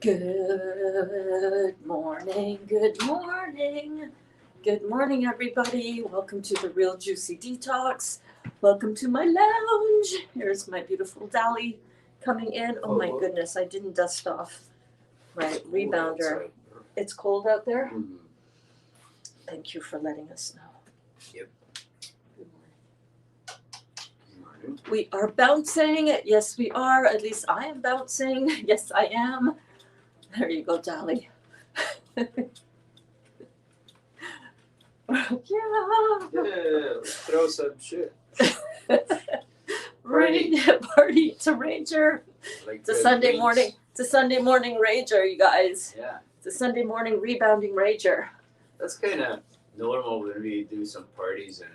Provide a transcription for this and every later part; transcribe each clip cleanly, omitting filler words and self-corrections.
Good morning, good morning. Good morning, everybody. Welcome to the Real Juicy Detox. Welcome to my lounge. Here's my beautiful Dolly coming in. Oh my goodness, I didn't dust off my rebounder. It's cold out there? Mm-hmm. Thank you for letting us know. Yep. Good morning. We are bouncing. Yes, we are. At least I am bouncing. Yes, I am. There you go, Dolly. Yeah. Let's throw some shit. Party. Party. It's a rager. Like it's a Sunday beach. morning. It's a Sunday morning rager, you guys. Yeah. It's a Sunday morning rebounding rager. That's kind of normal when we do some parties and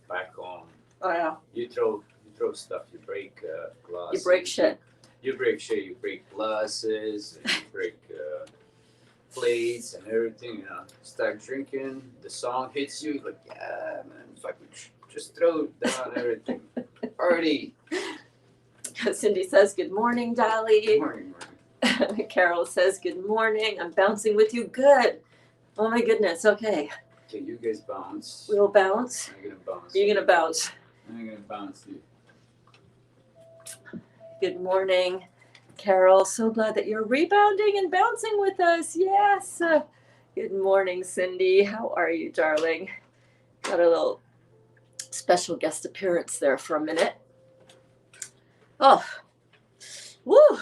back home. Oh yeah. You throw stuff. You break glasses. You break shit. You break shit. You break glasses. And you break plates and everything. Start drinking. The song hits you. Like, yeah, man. Fucking just throw down everything. Party. Cindy says, "Good morning, Dolly." Good morning. Carol says, "Good morning. I'm bouncing with you." Good. Oh my goodness. Okay. Okay, you guys bounce. We'll bounce. I'm gonna bounce. You're gonna bounce. I'm gonna bounce you. Good morning, Carol. So glad that you're rebounding and bouncing with us. Yes. Good morning, Cindy. How are you, darling? Got a little special guest appearance there for a minute. Oh, woo.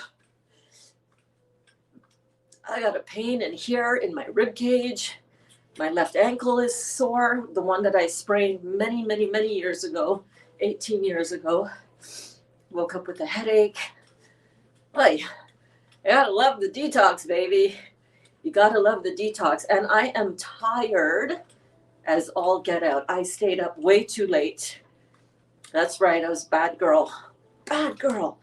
I got a pain in here in my rib cage. My left ankle is sore, the one that I sprained many, many, many years ago, 18 years ago. Woke up with a headache. Boy, I gotta love the detox, baby. You gotta love the detox. And I am tired as all get out. I stayed up way too late. That's right, I was a bad girl. Bad girl.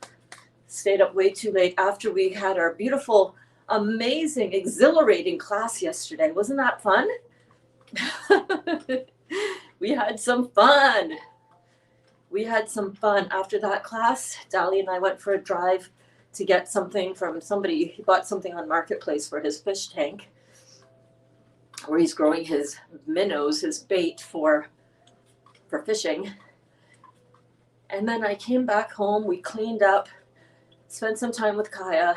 Stayed up way too late after we had our beautiful, amazing, exhilarating class yesterday. Wasn't that fun? We had some fun. We had some fun after that class. Dolly and I went for a drive to get something from somebody. He bought something on Marketplace for his fish tank, where he's growing his minnows, his bait for fishing. And then I came back home. We cleaned up, spent some time with Kaya,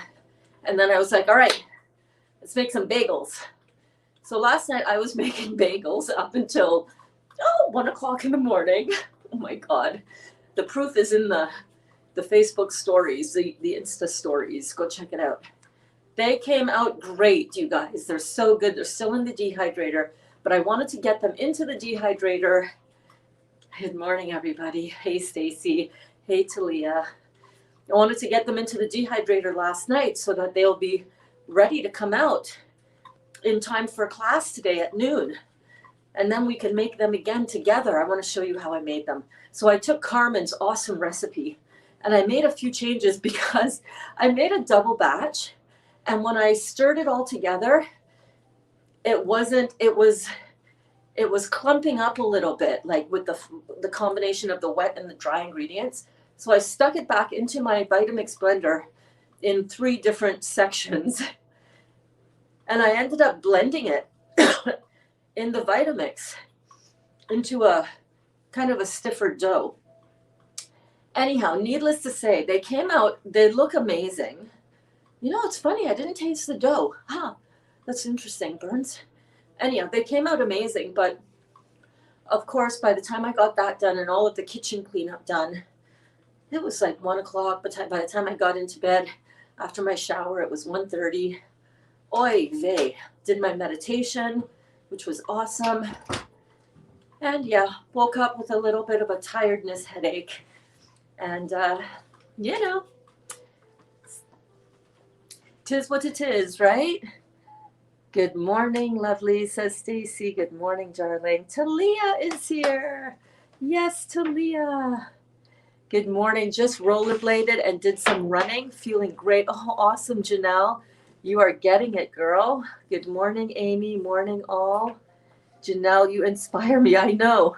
and then I was like, all right, let's make some bagels. So last night I was making bagels up until 1 o'clock in the morning. Oh my God. The proof is in the Facebook stories, the Insta stories. Go check it out. They came out great, you guys. They're so good. They're still in the dehydrator, but I wanted to get them into the dehydrator. Good morning, everybody. Hey, Stacy. Hey, Talia. I wanted to get them into the dehydrator last night so that they'll be ready to come out in time for class today at noon. And then we can make them again together. I want to show you how I made them. So I took Carmen's awesome recipe and I made a few changes because I made a double batch. And when I stirred it all together, it was clumping up a little bit, like with the combination of the wet and the dry ingredients. So I stuck it back into my Vitamix blender in 3 different sections. And I ended up blending it in the Vitamix into a kind of a stiffer dough. Anyhow, needless to say, they came out, they look amazing. You know, it's funny, I didn't taste the dough. That's interesting, Berns. Anyhow, they came out amazing, but of course, by the time I got that done and all of the kitchen cleanup done, it was like 1 o'clock. But by the time I got into bed after my shower, it was 1:30. Oy vey. Did my meditation, which was awesome. And yeah, woke up with a little bit of a tiredness headache. And, you know, 'tis what it is, right? Good morning, lovely, says Stacy. Good morning, darling. Talia is here. Yes, Talia. Good morning. Just rollerbladed and did some running. Feeling great. Oh, awesome, Janelle. You are getting it, girl. Good morning, Amy. Morning, all. Janelle, you inspire me. I know.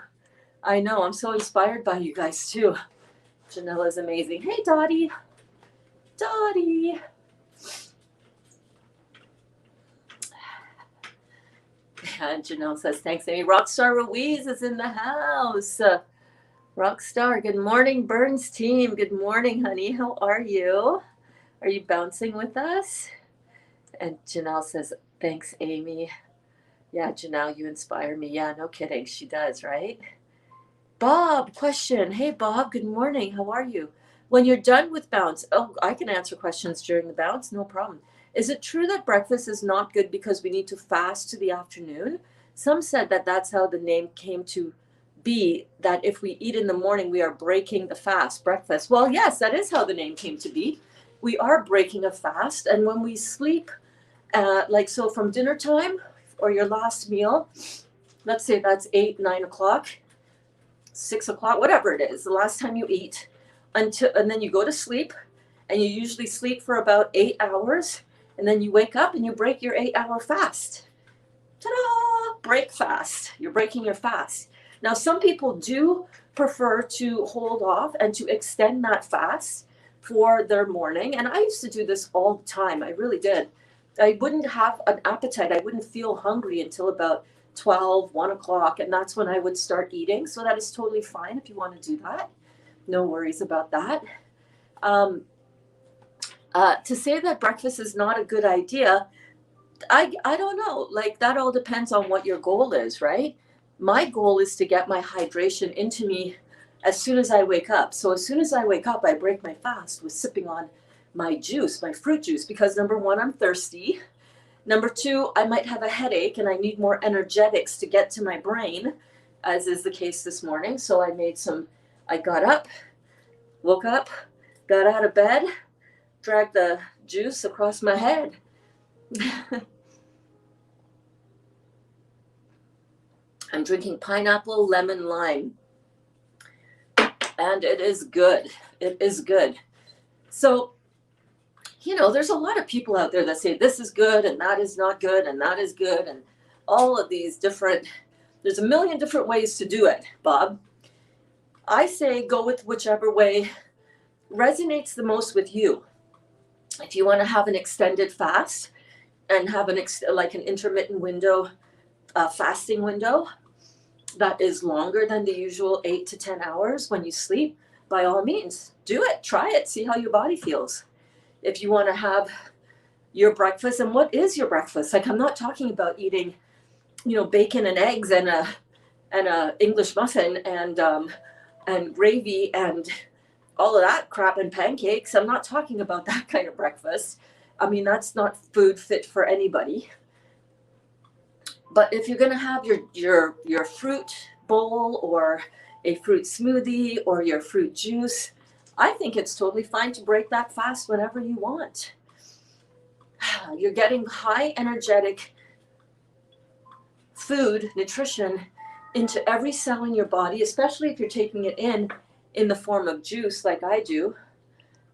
I'm so inspired by you guys, too. Janelle is amazing. Hey, Dottie. And Janelle says, thanks, Amy. Rockstar Ruiz is in the house. Rockstar, good morning, Berns team. Good morning, honey. How are you? Are you bouncing with us? And Janelle says, thanks, Amy. Yeah, Janelle, you inspire me. Yeah, no kidding. She does, right? Bob, question. Hey, Bob, good morning. How are you? When you're done with bounce, I can answer questions during the bounce, no problem. Is it true that breakfast is not good because we need to fast to the afternoon? Some said that that's how the name came to be, that if we eat in the morning, we are breaking the fast, breakfast. Well, yes, that is how the name came to be. We are breaking a fast, and when we sleep, so from dinner time or your last meal, let's say that's 8, 9 o'clock, 6 o'clock, whatever it is, the last time you eat, and then you go to sleep, and you usually sleep for about 8 hours, and then you wake up and you break your 8-hour fast. Ta-da! Break fast. You're breaking your fast. Now, some people do prefer to hold off and to extend that fast for their morning, and I used to do this all the time. I really did. I wouldn't have an appetite. I wouldn't feel hungry until about 12, 1 o'clock, and that's when I would start eating. So that is totally fine if you want to do that. No worries about that. To say that breakfast is not a good idea, I don't know. Like, that all depends on what your goal is, right? My goal is to get my hydration into me as soon as I wake up. So as soon as I wake up, I break my fast with sipping on my juice, my fruit juice, because number one, I'm thirsty. Number two, I might have a headache and I need more energetics to get to my brain, as is the case this morning. So I got up, woke up, got out of bed, dragged the juice across my head. I'm drinking pineapple, lemon, lime. And it is good. It is good. So, there's a lot of people out there that say this is good and that is not good and that is good, and all of these there's a million different ways to do it, Bob. I say go with whichever way resonates the most with you. If you want to have an extended fast and have an intermittent window, fasting window that is longer than the usual 8 to 10 hours when you sleep, by all means, do it. Try it. See how your body feels. If you want to have your breakfast, and what is your breakfast? Like, I'm not talking about eating, bacon and eggs and a English muffin and gravy and all of that crap and pancakes. I'm not talking about that kind of breakfast. I mean, that's not food fit for anybody. But if you're going to have your fruit bowl or a fruit smoothie or your fruit juice, I think it's totally fine to break that fast whenever you want. You're getting high energetic food, nutrition into every cell in your body, especially if you're taking it in the form of juice like I do.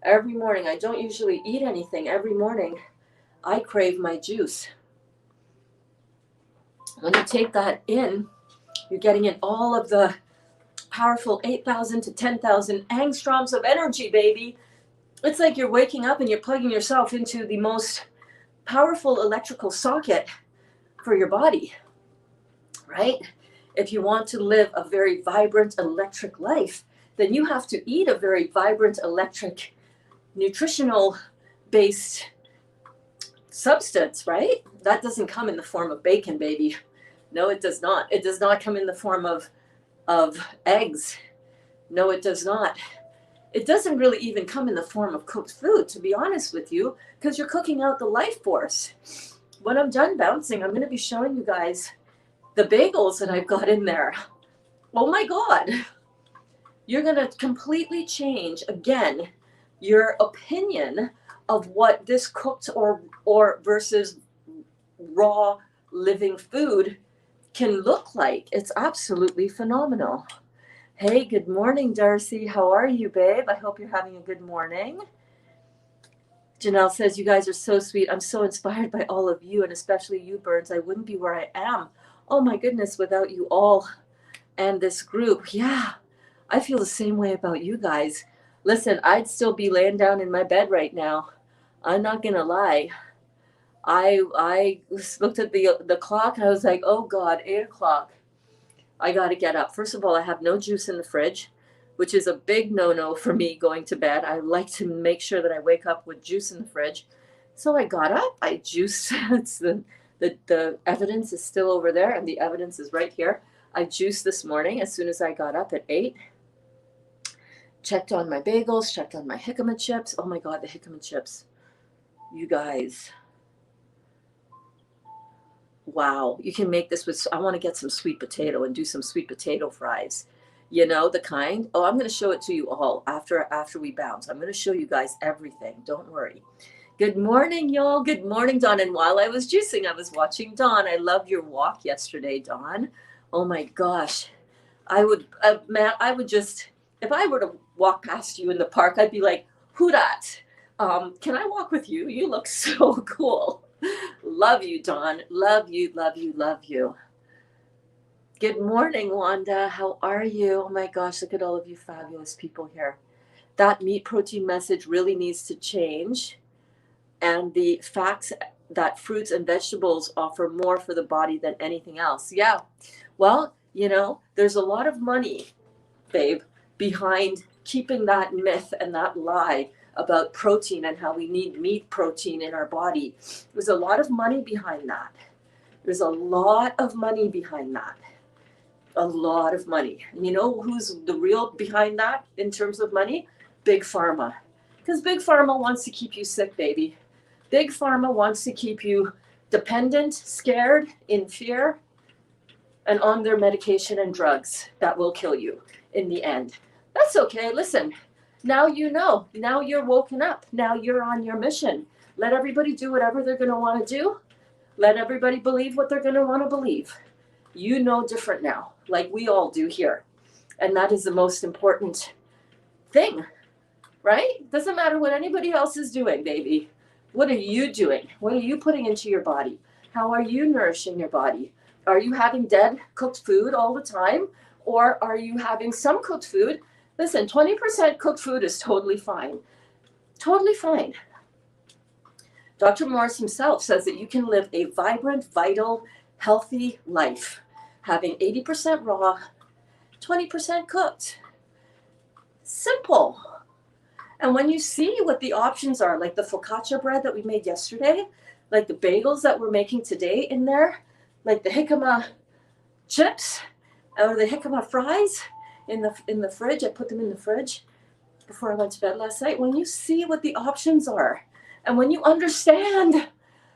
Every morning, I don't usually eat anything. Every morning, I crave my juice. When you take that in, you're getting in all of the powerful 8,000 to 10,000 angstroms of energy, baby. It's like you're waking up and you're plugging yourself into the most powerful electrical socket for your body, right? If you want to live a very vibrant electric life, then you have to eat a very vibrant electric nutritional based substance, right? That doesn't come in the form of bacon, baby. No, it does not. It does not come in the form of eggs. No, it does not. It doesn't really even come in the form of cooked food, to be honest with you, because you're cooking out the life force. When I'm done bouncing, I'm going to be showing you guys the bagels that I've got in there. Oh my God. You're going to completely change, again, your opinion of what this cooked or versus raw living food can look like. It's absolutely phenomenal. Hey, good morning, Darcy. How are you, babe? I hope you're having a good morning. Janelle says, you guys are so sweet. I'm so inspired by all of you, and especially you, Berns. I wouldn't be where I am. Oh my goodness, without you all and this group. Yeah, I feel the same way about you guys. Listen, I'd still be laying down in my bed right now. I'm not going to lie. I looked at the clock and I was like, oh God, 8 o'clock. I got to get up. First of all, I have no juice in the fridge, which is a big no-no for me going to bed. I like to make sure that I wake up with juice in the fridge. So I got up, I juiced. It's the evidence is still over there, and the evidence is right here. I juiced this morning as soon as I got up at 8. Checked on my bagels, checked on my jicama chips. Oh my God, the jicama chips. You guys. Wow, you can make this with, I want to get some sweet potato and do some sweet potato fries. You know, the kind. Oh, I'm going to show it to you all after we bounce. I'm going to show you guys everything. Don't worry. Good morning, y'all. Good morning, Dawn. And while I was juicing, I was watching Dawn. I loved your walk yesterday, Dawn. Oh my gosh. I would, man, I would just, if I were to walk past you in the park, I'd be like, who dat? Can I walk with you? You look so cool. Love you, Dawn. Love you, love you, love you. Good morning, Wanda. How are you? Oh my gosh, look at all of you fabulous people here. That meat protein message really needs to change. And the facts that fruits and vegetables offer more for the body than anything else. Yeah. Well, you know, there's a lot of money, babe, behind keeping that myth and that lie about protein and how we need meat protein in our body. There's a lot of money behind that. There's a lot of money behind that. A lot of money. And you know who's the real behind that in terms of money? Big Pharma. Because Big Pharma wants to keep you sick, baby. Big Pharma wants to keep you dependent, scared, in fear, and on their medication and drugs that will kill you in the end. That's okay. Listen, now you know. Now you're woken up. Now you're on your mission. Let everybody do whatever they're going to want to do. Let everybody believe what they're going to want to believe. You know different now, like we all do here. And that is the most important thing, right? Doesn't matter what anybody else is doing, baby. What are you doing? What are you putting into your body? How are you nourishing your body? Are you having dead cooked food all the time? Or are you having some cooked food? Listen, 20% cooked food is totally fine. Totally fine. Dr. Morris himself says that you can live a vibrant, vital, healthy life, having 80% raw, 20% cooked. Simple. And when you see what the options are, like the focaccia bread that we made yesterday, like the bagels that we're making today in there, like the jicama chips or the jicama fries in the fridge, I put them in the fridge before I went to bed last night. When you see what the options are, and when you understand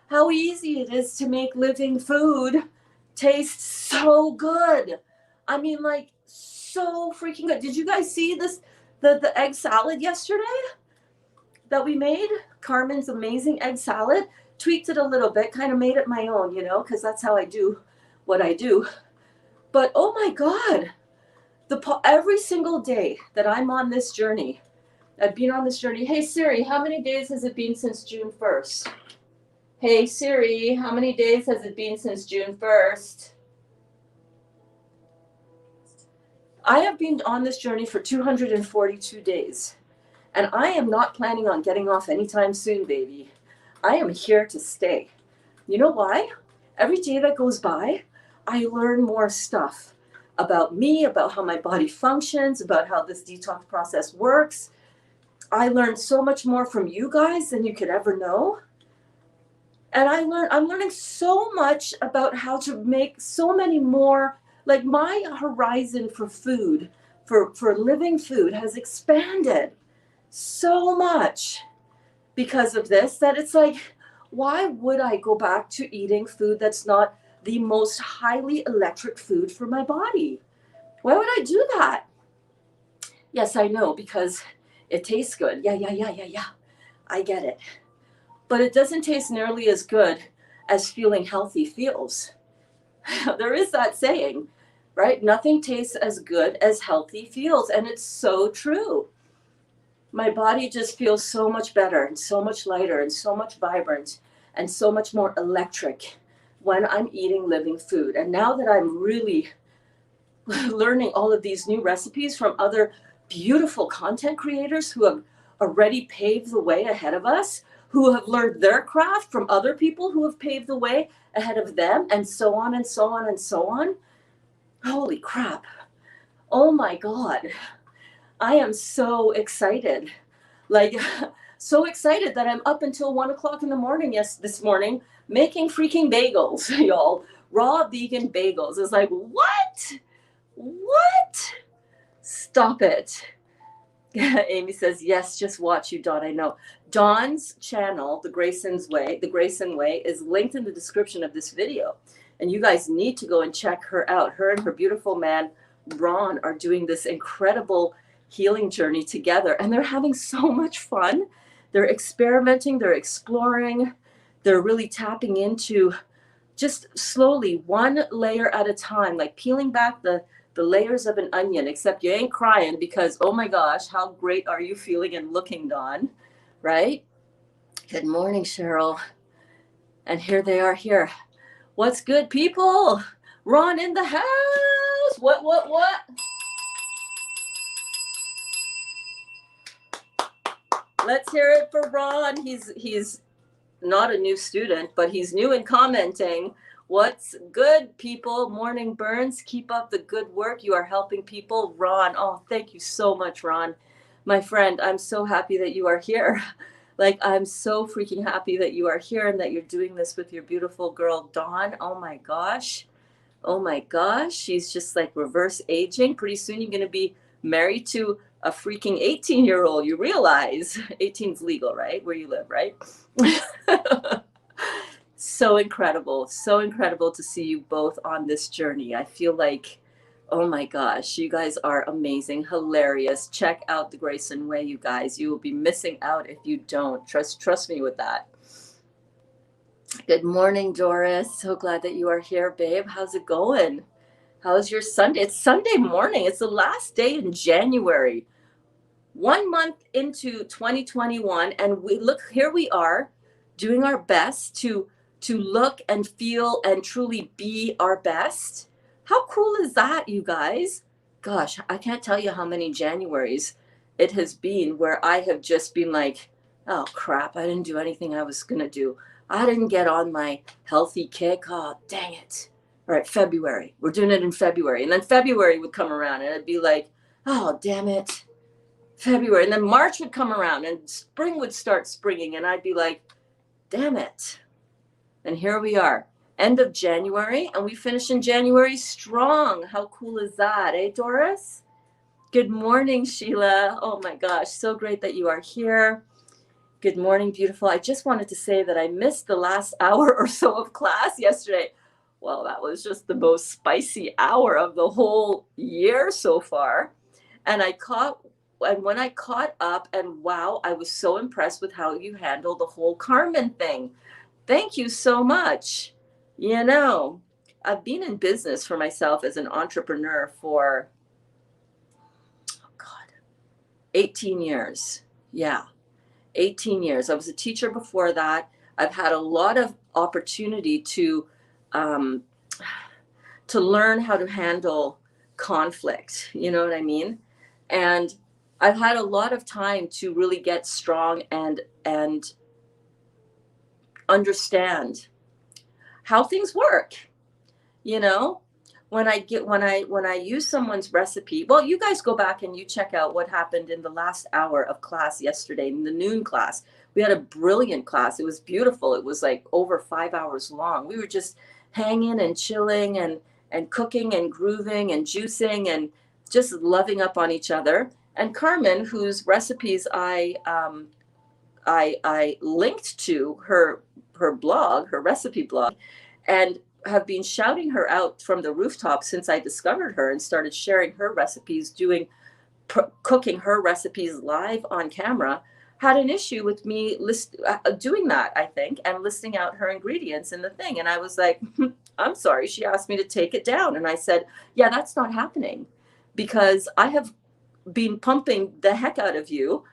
how easy it is to make living food taste so good. I mean, like, so freaking good. Did you guys see this, the egg salad yesterday that we made? Carmen's amazing egg salad. Tweaked it a little bit, kind of made it my own, you know, because that's how I do what I do. But oh my God, every single day that I'm on this journey, I've been on this journey. Hey Siri, how many days has it been since June 1st? Hey Siri, how many days has it been since June 1st? I have been on this journey for 242 days. And I am not planning on getting off anytime soon, baby. I am here to stay. You know why? Every day that goes by, I learn more stuff about me, about how my body functions, about how this detox process works. I learned so much more from you guys than you could ever know. And I'm learning so much about how to make so many more, like my horizon for food, for living food has expanded so much because of this, that it's like, why would I go back to eating food that's not the most highly electric food for my body? Why would I do that? Yes, I know, because it tastes good. Yeah. I get it. But it doesn't taste nearly as good as feeling healthy feels. There is that saying, right? Nothing tastes as good as healthy feels. And it's so true. My body just feels so much better and so much lighter and so much vibrant and so much more electric when I'm eating living food. And now that I'm really learning all of these new recipes from other beautiful content creators who have already paved the way ahead of us, who have learned their craft from other people who have paved the way ahead of them, and so on and so on and so on. Holy crap. Oh my God. I am so excited. Like, so excited that I'm up until 1 o'clock in the morning, this morning, making freaking bagels, y'all. Raw vegan bagels. It's like, what? What? Stop it. Amy says, yes, just watch you, Dawn. I know. Dawn's channel, The Grayson Way, is linked in the description of this video. And you guys need to go and check her out. Her and her beautiful man, Ron, are doing this incredible healing journey together. And they're having so much fun. They're experimenting, they're exploring, they're really tapping into just slowly, one layer at a time, like peeling back the layers of an onion, except you ain't crying because, oh my gosh, how great are you feeling and looking, Dawn, right? Good morning, Cheryl. And here they are here. What's good, people? Ron in the house. What? Let's hear it for Ron. He's not a new student, but he's new in commenting. What's good, people? Morning, Berns. Keep up the good work. You are helping people. Ron, oh, thank you so much, Ron. My friend, I'm so happy that you are here. Like, I'm so freaking happy that you are here and that you're doing this with your beautiful girl, Dawn. Oh my gosh. Oh my gosh. She's just like reverse aging. Pretty soon you're going to be married to a freaking 18-year-old. You realize 18's legal, right? Where you live, right? So incredible to see you both on this journey. I feel like, oh my gosh, you guys are amazing, hilarious. Check out The Grayson Way, you guys. You will be missing out if you don't. Trust me with that. Good morning, Doris. So glad that you are here, babe. How's it going? How's your Sunday? It's Sunday morning. It's the last day in January. 1 month into 2021, and here we are doing our best to look and feel and truly be our best. How cool is that, you guys? Gosh, I can't tell you how many Januaries it has been where I have just been like, oh crap, I didn't do anything I was gonna do. I didn't get on my healthy kick. Oh, dang it. All right, February. We're doing it in February. And then February would come around and it'd be like, oh, damn it. February. And then March would come around and spring would start springing. And I'd be like, damn it. And here we are, end of January, and we finish in January strong. How cool is that, eh, Doris? Good morning, Sheila. Oh my gosh, so great that you are here. Good morning, beautiful. I just wanted to say that I missed the last hour or so of class yesterday. Well, that was just the most spicy hour of the whole year so far. And when I caught up, and wow, I was so impressed with how you handled the whole Carmen thing. Thank you so much. You know, I've been in business for myself as an entrepreneur for, 18 years. Yeah, 18 years. I was a teacher before that. I've had a lot of opportunity to learn how to handle conflict. You know what I mean? And I've had a lot of time to really get strong and understand how things work. You know, when I use someone's recipe, well, you guys go back and you check out what happened in the last hour of class yesterday, in the noon class. We had a brilliant class. It was beautiful. It was like over 5 hours long. We were just hanging and chilling and cooking and grooving and juicing and just loving up on each other. And Carmen, whose recipes I linked to her blog, her recipe blog, and have been shouting her out from the rooftop since I discovered her and started sharing her recipes, cooking her recipes live on camera, had an issue with me doing that, I think, and listing out her ingredients in the thing. And I was like, I'm sorry, she asked me to take it down. And I said, yeah, that's not happening, because I have been pumping the heck out of you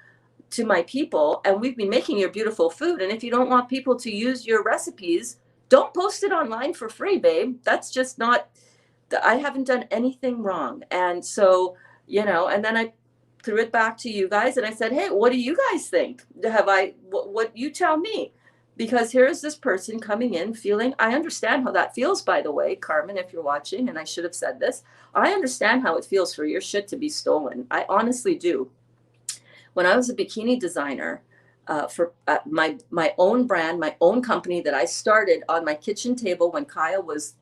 to my people, and we've been making your beautiful food. And if you don't want people to use your recipes, don't post it online for free, babe. That's just not, I haven't done anything wrong. And so, you know, and then I threw it back to you guys, and I said, hey, what do you guys think? What you tell me? Because here's this person coming in feeling, I understand how that feels, by the way, Carmen, if you're watching, and I should have said this, I understand how it feels for your shit to be stolen. I honestly do. When I was a bikini designer, for my own brand, my own company that I started on my kitchen table when Kaya was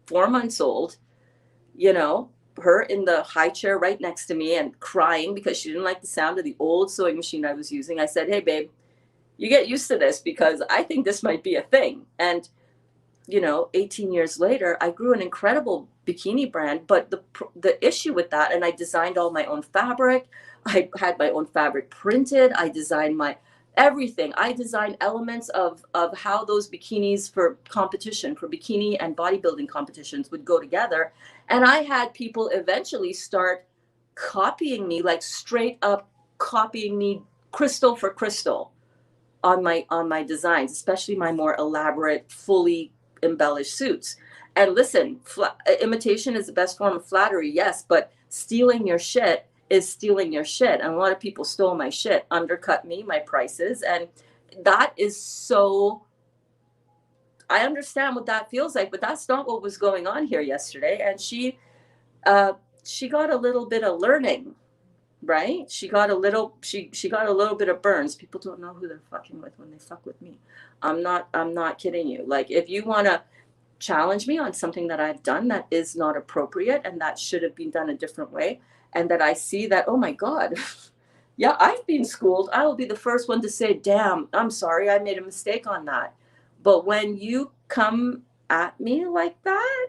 4 months old, you know, her in the high chair right next to me and crying because she didn't like the sound of the old sewing machine I was using. I said, hey, babe, you get used to this because I think this might be a thing. And, you know, 18 years later, I grew an incredible bikini brand. But the issue with that, and I designed all my own fabric. I had my own fabric printed. I designed my everything. I designed elements of how those bikinis for competition, for bikini and bodybuilding competitions would go together. And I had people eventually start copying me, like straight up copying me crystal for crystal on my designs, especially my more elaborate, fully embellished suits. And listen, imitation is the best form of flattery, yes, but stealing your shit is stealing your shit. And a lot of people stole my shit, undercut me, my prices. And that is so, I understand what that feels like, but that's not what was going on here yesterday. And she got a little bit of learning, right? She got a little bit of burns. People don't know who they're fucking with when they fuck with me. I'm not kidding you. Like, if you want to challenge me on something that I've done that is not appropriate and that should have been done a different way, and that I see that, oh my God, yeah, I've been schooled, I will be the first one to say, damn, I'm sorry, I made a mistake on that. But when you come at me like that,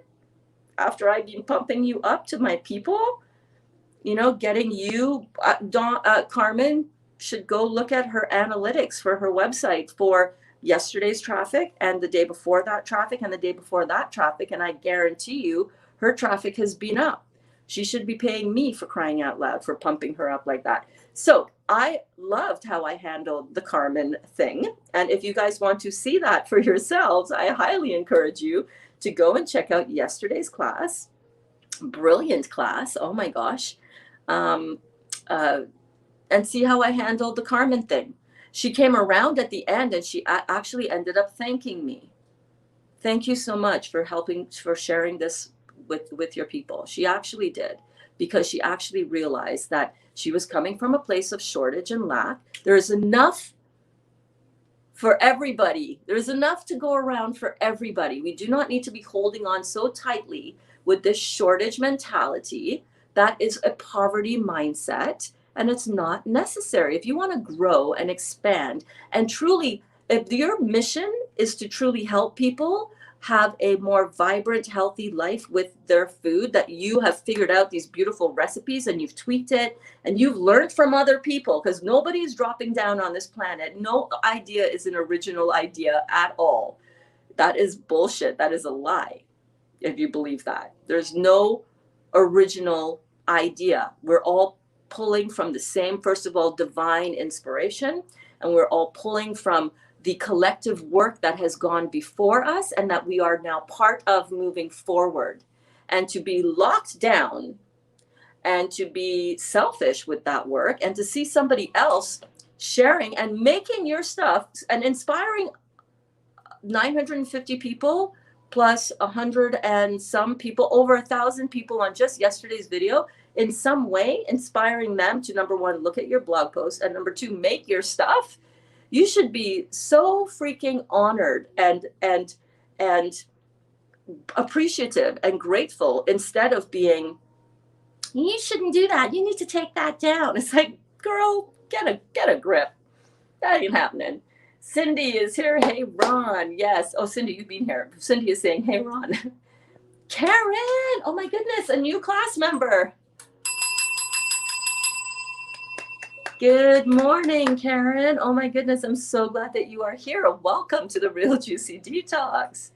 after I've been pumping you up to my people, you know, getting you, Carmen should go look at her analytics for her website for yesterday's traffic and the day before that traffic and the day before that traffic. And I guarantee you her traffic has been up. She should be paying me, for crying out loud, for pumping her up like that. So I loved how I handled the Carmen thing. And if you guys want to see that for yourselves, I highly encourage you to go and check out yesterday's class. Brilliant class. Oh my gosh. And see how I handled the Carmen thing. She came around at the end and she actually ended up thanking me. Thank you so much for sharing this with your people. She actually did, because she actually realized that she was coming from a place of shortage and lack. There's enough for everybody. There's enough to go around for everybody. We do not need to be holding on so tightly with this shortage mentality. That is a poverty mindset, and it's not necessary. If you want to grow and expand and truly, if your mission is to truly help people have a more vibrant, healthy life with their food, that you have figured out these beautiful recipes and you've tweaked it and you've learned from other people, because nobody's dropping down on this planet. No idea is an original idea at all. That is bullshit. That is a lie. If you believe that, there's no original idea. We're all pulling from the same, first of all, divine inspiration, and we're all pulling from the collective work that has gone before us and that we are now part of moving forward. And to be locked down and to be selfish with that work and to see somebody else sharing and making your stuff and inspiring 950 people plus 100 and some people, over 1,000 people on just yesterday's video, in some way inspiring them to, number one, look at your blog post, and number two, make your stuff. You should be so freaking honored and appreciative and grateful, instead of being, you shouldn't do that, you need to take that down. It's like, girl, get a grip. That ain't happening. Cindy is here. Hey, Ron. Yes. Oh, Cindy, you've been here. Cindy is saying, hey, Ron. Karen. Oh, my goodness. A new class member. Good morning, Karen. Oh, my goodness. I'm so glad that you are here. Welcome to the Real Juicy Detox.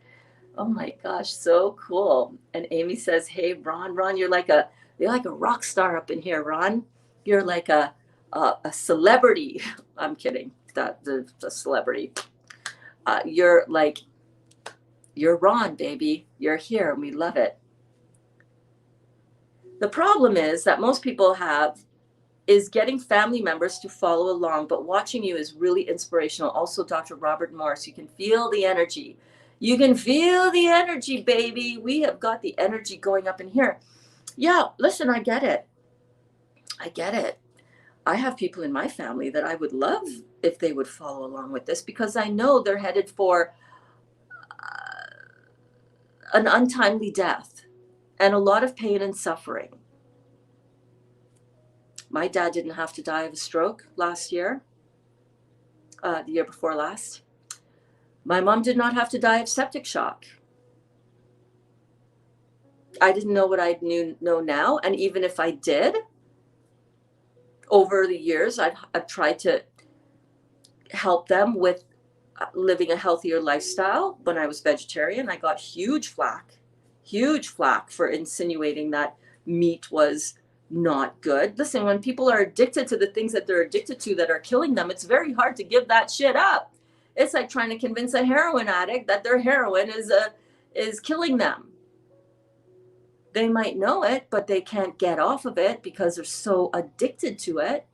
Oh, my gosh. So cool. And Amy says, hey, Ron. Ron, you're like a rock star up in here, Ron. You're like a celebrity. I'm kidding. The celebrity. You're Ron, baby. You're here and we love it. The problem is that most people have is getting family members to follow along, but watching you is really inspirational. Also, Dr. Robert Morris, you can feel the energy. You can feel the energy, baby. We have got the energy going up in here. Yeah, listen, I get it. I get it. I have people in my family that I would love if they would follow along with this, because I know they're headed for an untimely death and a lot of pain and suffering. My dad didn't have to die of a stroke last year, the year before last. My mom did not have to die of septic shock. I didn't know what I know now. And even if I did, over the years, I've tried to help them with living a healthier lifestyle. When I was vegetarian, I got huge flack for insinuating that meat was not good. Listen, when people are addicted to the things that they're addicted to that are killing them, it's very hard to give that shit up. It's like trying to convince a heroin addict that their heroin is killing them. They might know it, but they can't get off of it because they're so addicted to it.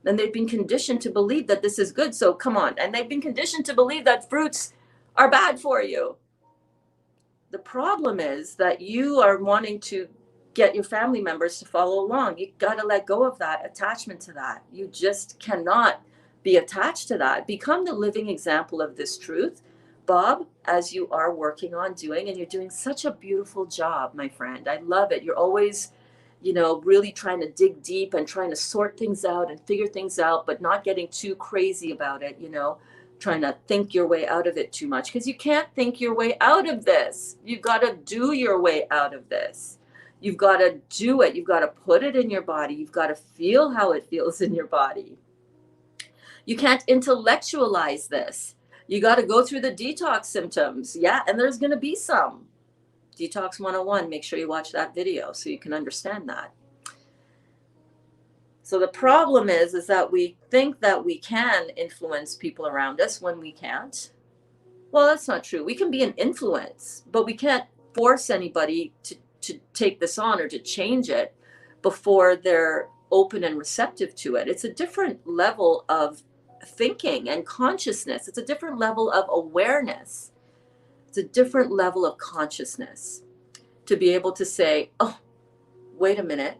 And they've been conditioned to believe that this is good. So come on. And they've been conditioned to believe that fruits are bad for you. The problem is that you are wanting to get your family members to follow along. You got to let go of that attachment to that. You just cannot be attached to that. Become the living example of this truth, Bob, as you are working on doing, and you're doing such a beautiful job, my friend. I love it. You're always, really trying to dig deep and trying to sort things out and figure things out, but not getting too crazy about it, trying to think your way out of it too much, because you can't think your way out of this. You've got to do your way out of this. You've got to do it. You've got to put it in your body. You've got to feel how it feels in your body. You can't intellectualize this. You got to go through the detox symptoms. Yeah, and there's going to be some. Detox 101, make sure you watch that video so you can understand that. So the problem is that we think that we can influence people around us when we can't. Well, that's not true. We can be an influence, but we can't force anybody to take this on or to change it before they're open and receptive to it. It's a different level of thinking and consciousness. It's a different level of awareness. It's a different level of consciousness to be able to say, oh, wait a minute.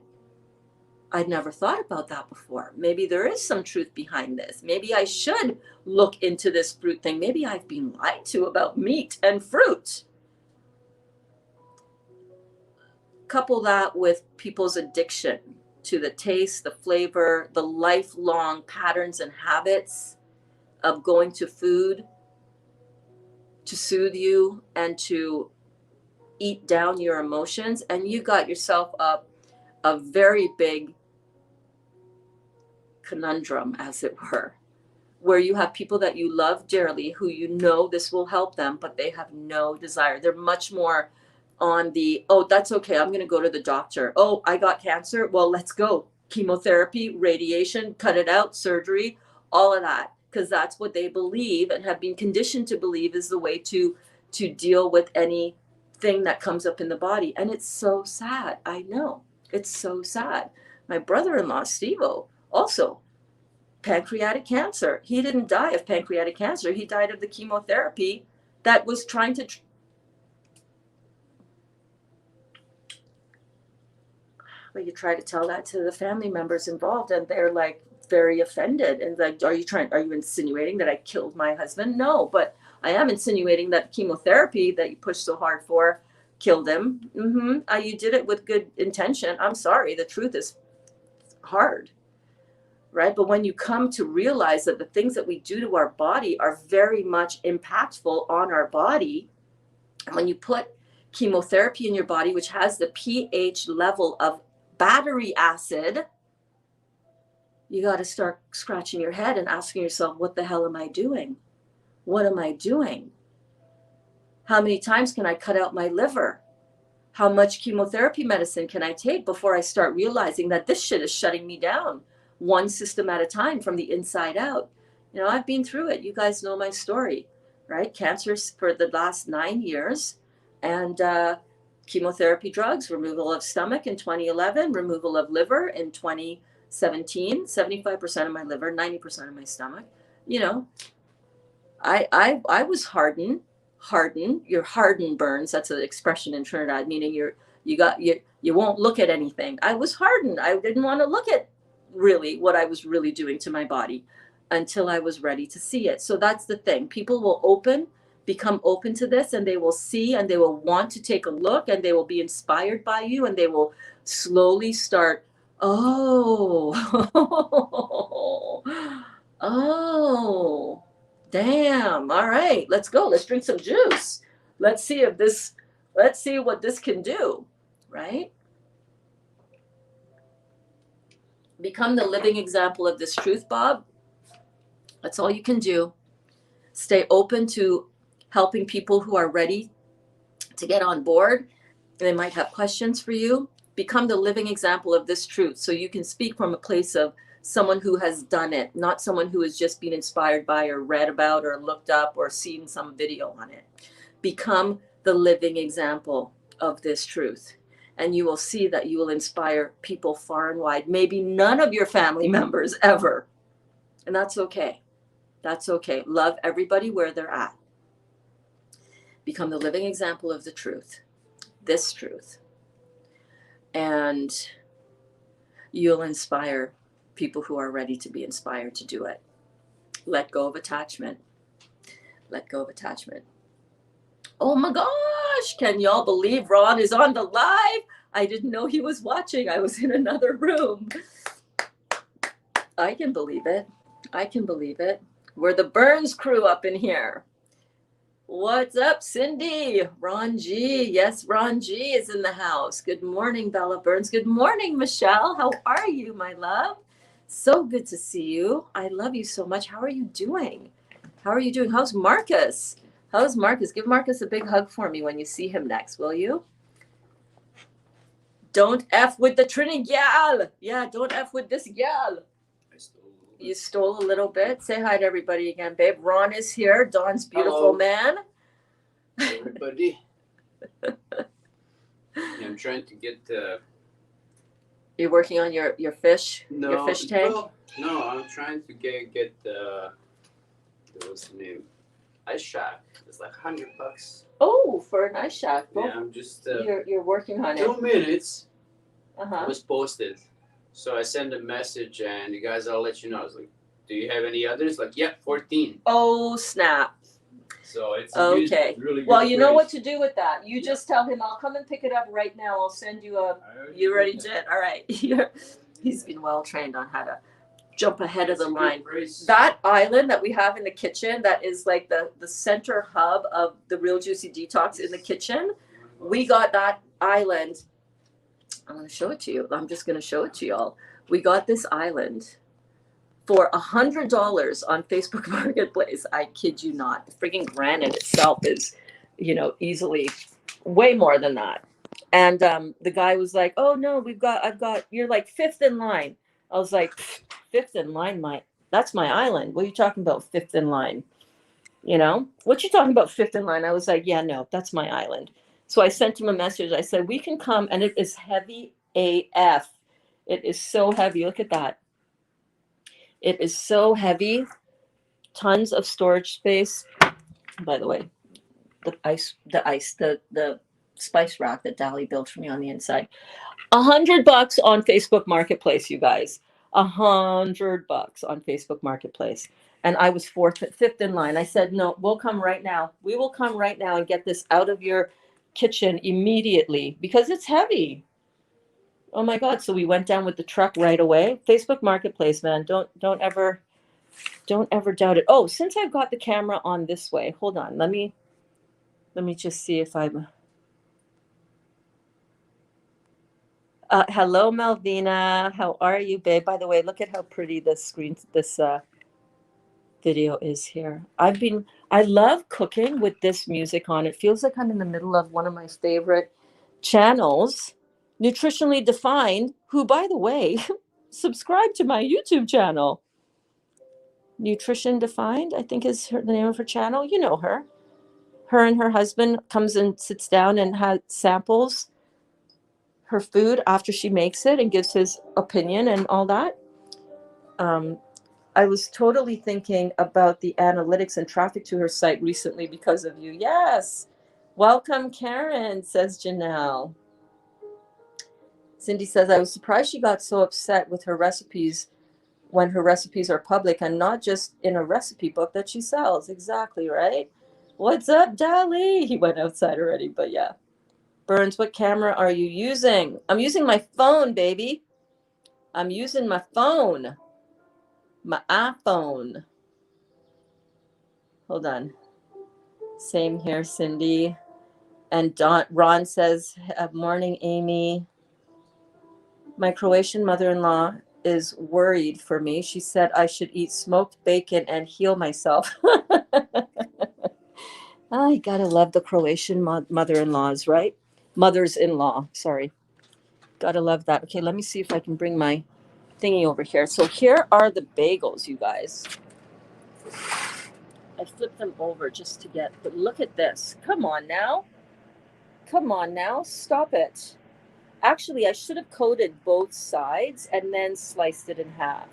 I'd never thought about that before. Maybe there is some truth behind this. Maybe I should look into this fruit thing. Maybe I've been lied to about meat and fruit. Couple that with people's addiction to the taste, the flavor, the lifelong patterns and habits of going to food to soothe you and to eat down your emotions. And you got yourself up a very big conundrum, as it were, where you have people that you love dearly who this will help them, but they have no desire. They're much more on the, oh, that's okay, I'm going to go to the doctor. Oh, I got cancer. Well, let's go. Chemotherapy, radiation, cut it out, surgery, all of that, because that's what they believe and have been conditioned to believe is the way to deal with anything that comes up in the body. And it's so sad. I know. It's so sad. My brother-in-law, Steve-O, also pancreatic cancer. He didn't die of pancreatic cancer. He died of the chemotherapy that was trying to you try to tell that to the family members involved, and they're like very offended and like, are you insinuating that I killed my husband? No, but I am insinuating that chemotherapy that you pushed so hard for killed him. You did it with good intention. I'm sorry, the truth is hard, right? But when you come to realize that the things that we do to our body are very much impactful on our body, and when you put chemotherapy in your body, which has the pH level of battery acid, you got to start scratching your head and asking yourself, what the hell am I doing? What am I doing? How many times can I cut out my liver? How much chemotherapy medicine can I take before I start realizing that this shit is shutting me down one system at a time from the inside out? I've been through it. You guys know my story, right? Cancer for the last 9 years, and chemotherapy drugs, removal of stomach in 2011, removal of liver in 2019, 75% of my liver, 90% of my stomach. You know, I was hardened. You're hardened, Berns. That's an expression in Trinidad, meaning you won't look at anything. I was hardened. I didn't want to look at really what I was really doing to my body until I was ready to see it. So that's the thing. People will become open to this, and they will see, and they will want to take a look, and they will be inspired by you, and they will slowly start, oh, oh, damn. All right, let's go. Let's drink some juice. Let's see what this can do, right? Become the living example of this truth, Bob. That's all you can do. Stay open to helping people who are ready to get on board. They might have questions for you. Become the living example of this truth so you can speak from a place of someone who has done it, not someone who has just been inspired by or read about or looked up or seen some video on it. Become the living example of this truth, and you will see that you will inspire people far and wide. Maybe none of your family members ever, and that's okay. That's okay. Love everybody where they're at. Become the living example of the truth, this truth, and you'll inspire people who are ready to be inspired to do it. Let go of attachment. Let go of attachment. Oh my gosh, can y'all believe Ron is on the live? I didn't know he was watching. I was in another room. I can believe it. I can believe it. We're the Berns crew up in here. What's up, Cindy? Ron G. Yes, Ron G is in the house. Good morning, Bella Berns. Good morning, Michelle. How are you, my love? So good to see you. I love you so much. How are you doing? How are you doing? How's Marcus? How's Marcus? Give Marcus a big hug for me when you see him next, will you? Don't F with the Trini gal. Yeah, don't F with this gal. You stole a little bit. Say hi to everybody again, babe. Ron is here. Don's beautiful Hello. man. Everybody. I'm trying to get You're working on your fish, your fish tank? Well, no, I'm trying to get what's the name? Ice shack. It's like $100. Oh, for an ice shack. Yeah, I'm just You're working on it. 2 minutes. Uh-huh. It was posted. So I sent a message, and you guys, I'll let you know. I was like, do you have any others? Like, yeah, 14. Oh, snap. So it's okay. Good, really good. Well, you know price. what to do with that. You just tell him, I'll come and pick it up right now. I'll send you a. You already did? All right. He's been well trained on how to jump ahead of the line. That island that we have in the kitchen, that is like the center hub of the Real Juicy Detox in the kitchen. We got that island. I'm going to show it to you. I'm just going to show it to y'all. We got this island for $100 on Facebook Marketplace. I kid you not. The freaking granite itself is, easily way more than that. And the guy was like, "Oh no, you're like fifth in line." I was like, "Fifth in line? That's my island. What are you talking about, fifth in line? What you talking about, fifth in line?" I was like, "Yeah, no, that's my island." So I sent him a message. I said, "We can come," and it is heavy AF. It is so heavy. Look at that. It is so heavy. Tons of storage space. By the way, the spice rack that Dali built for me on the inside. $100 on Facebook Marketplace, you guys. $100 on Facebook Marketplace. And I was fifth in line. I said, "No, we'll come right now. We will come right now and get this out of your kitchen immediately because it's heavy." Oh my God. So we went down with the truck right away. Facebook Marketplace, man. Don't ever doubt it. Oh, since I've got the camera on this way, hold on. Let me just see if I'm. Hello, Malvina. How are you, babe? By the way, look at how pretty this video is here. I love cooking with this music on. It feels like I'm in the middle of one of my favorite channels, Nutritionally Defined, who, by the way, subscribe to my YouTube channel. Nutrition Defined, I think is the name of her channel. You know her. Her and her husband comes and sits down and has samples her food after she makes it and gives his opinion and all that. I was totally thinking about the analytics and traffic to her site recently because of you. Yes. Welcome, Karen, says Janelle. Cindy says, I was surprised she got so upset with her recipes when her recipes are public and not just in a recipe book that she sells. Exactly, right? What's up, Dali? He went outside already, but yeah. Berns, what camera are you using? I'm using my phone, baby. I'm using my phone. My iPhone. Hold on. Same here, Cindy. And Ron says, morning, Amy. My Croatian mother-in-law is worried for me. She said I should eat smoked bacon and heal myself. I gotta love the Croatian mother-in-laws, right? Mothers-in-law, sorry. Gotta love that. Okay, let me see if I can bring my thingy over here. So here are the bagels, you guys. I flipped them over just to get, but look at this. Come on now. Come on now. Stop it. Actually, I should have coated both sides and then sliced it in half.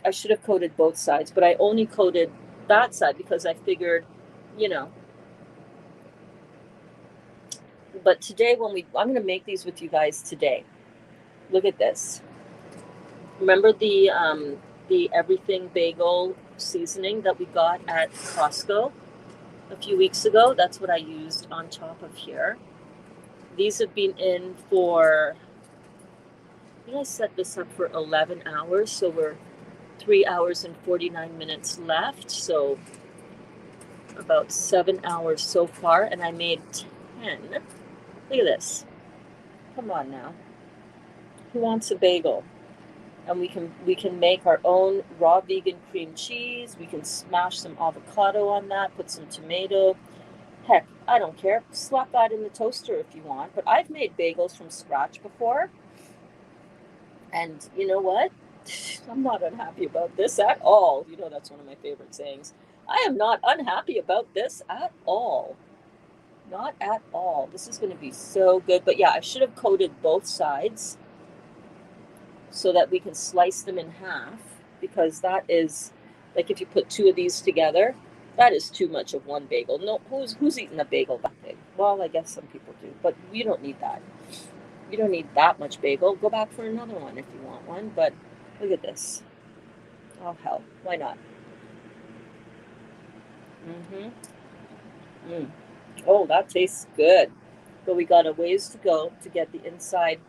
I should have coated both sides, but I only coated that side because I figured, you know. But today I'm going to make these with you guys today. Look at this. Remember the everything bagel seasoning that we got at Costco a few weeks ago? That's what I used on top of here. These have been in for, I think I set this up for 11 hours, so we're 3 hours and 49 minutes left, so about 7 hours so far, and I made 10. Look at this. Come on now. Who wants a bagel? And we can make our own raw vegan cream cheese. We can smash some avocado on that, put some tomato. Heck, I don't care. Slap that in the toaster if you want. But I've made bagels from scratch before. And you know what? I'm not unhappy about this at all. You know, that's one of my favorite sayings. I am not unhappy about this at all. Not at all. This is going to be so good. But yeah, I should have coated both sides so that we can slice them in half, because that is, like, if you put two of these together, that is too much of one bagel. No, who's eating a bagel that big? Well, I guess some people do, but you don't need that. You don't need that much bagel. Go back for another one if you want one, but look at this. Oh, hell, why not? Oh, that tastes good. But we got a ways to go to get the inside.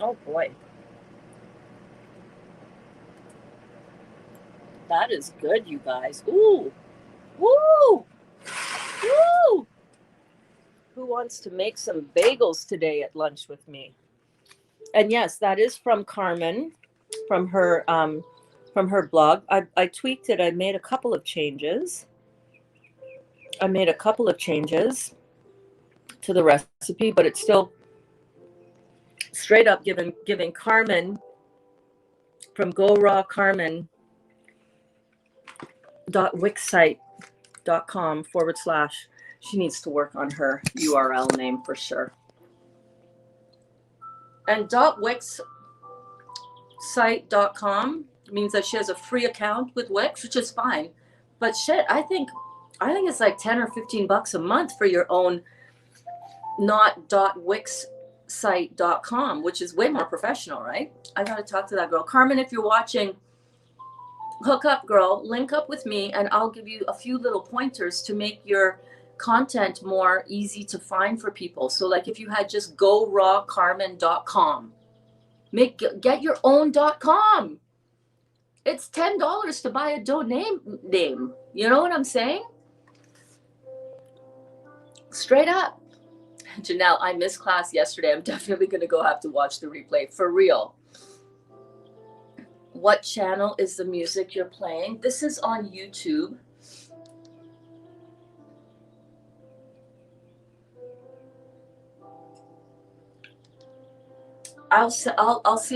Oh, boy. That is good, you guys. Ooh. Woo! Woo! Who wants to make some bagels today at lunch with me? And yes, that is from Carmen, from her blog. I tweaked it. I made a couple of changes. To the recipe, but it's still straight up giving Carmen from gorawcarmen.wixsite.com / she needs to work on her URL name for sure. And .wixsite.com means that she has a free account with Wix, which is fine. But shit, I think it's like $10 or $15 a month for your own not .wixsite.com, which is way more professional, right? I gotta talk to that girl. Carmen, if you're watching, hook up, girl, link up with me, and I'll give you a few little pointers to make your content more easy to find for people. So like if you had just gorawcarmen.com, get your own .com. It's $10 to buy a domain name. You know what I'm saying? Straight up. Janelle, I missed class yesterday. I'm definitely going to go have to watch the replay. For real. What channel is the music you're playing? This is on YouTube. I'll see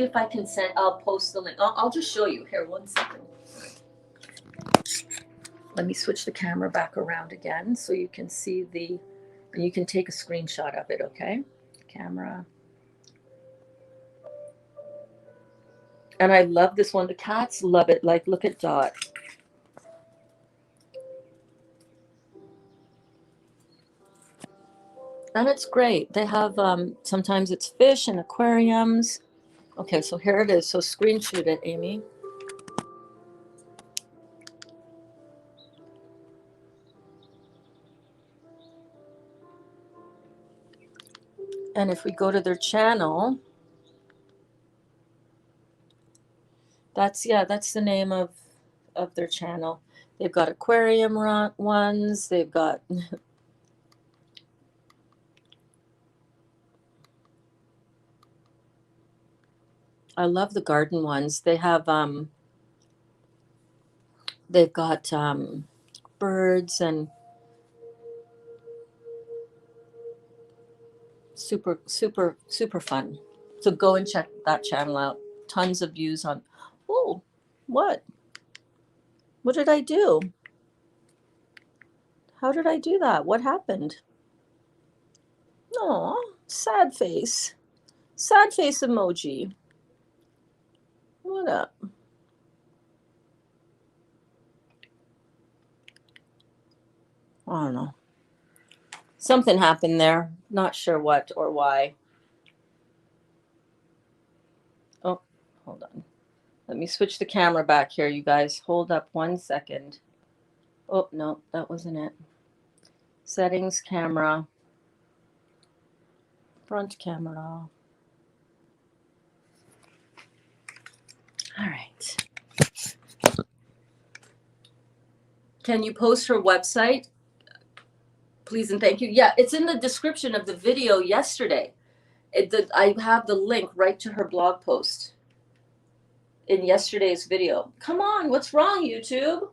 if I can I'll post the link. I'll just show you. Here, 1 second. Let me switch the camera back around again so you can see the And you can take a screenshot of it, okay? Camera. And I love this one. The cats love it. Like, look at Dot. And it's great. They have, sometimes it's fish and aquariums. Okay, so here it is. So screenshot it, Amy. And if we go to their channel, that's the name of their channel. They've got aquarium ones. They've got I love the garden ones. They have they've got birds and super fun. So go and check that channel out. Tons of views on. Oh, what did I do? How did I do that? What happened? Oh, sad face emoji. What up? I don't know. Something happened there. Not sure what or why. Oh, hold on. Let me switch the camera back here, you guys. Hold up 1 second. Oh, no, that wasn't it. Settings, camera. Front camera. All right. Can you post her website? Please and thank you. Yeah, it's in the description of the video yesterday. I have the link right to her blog post in yesterday's video. Come on, what's wrong, YouTube?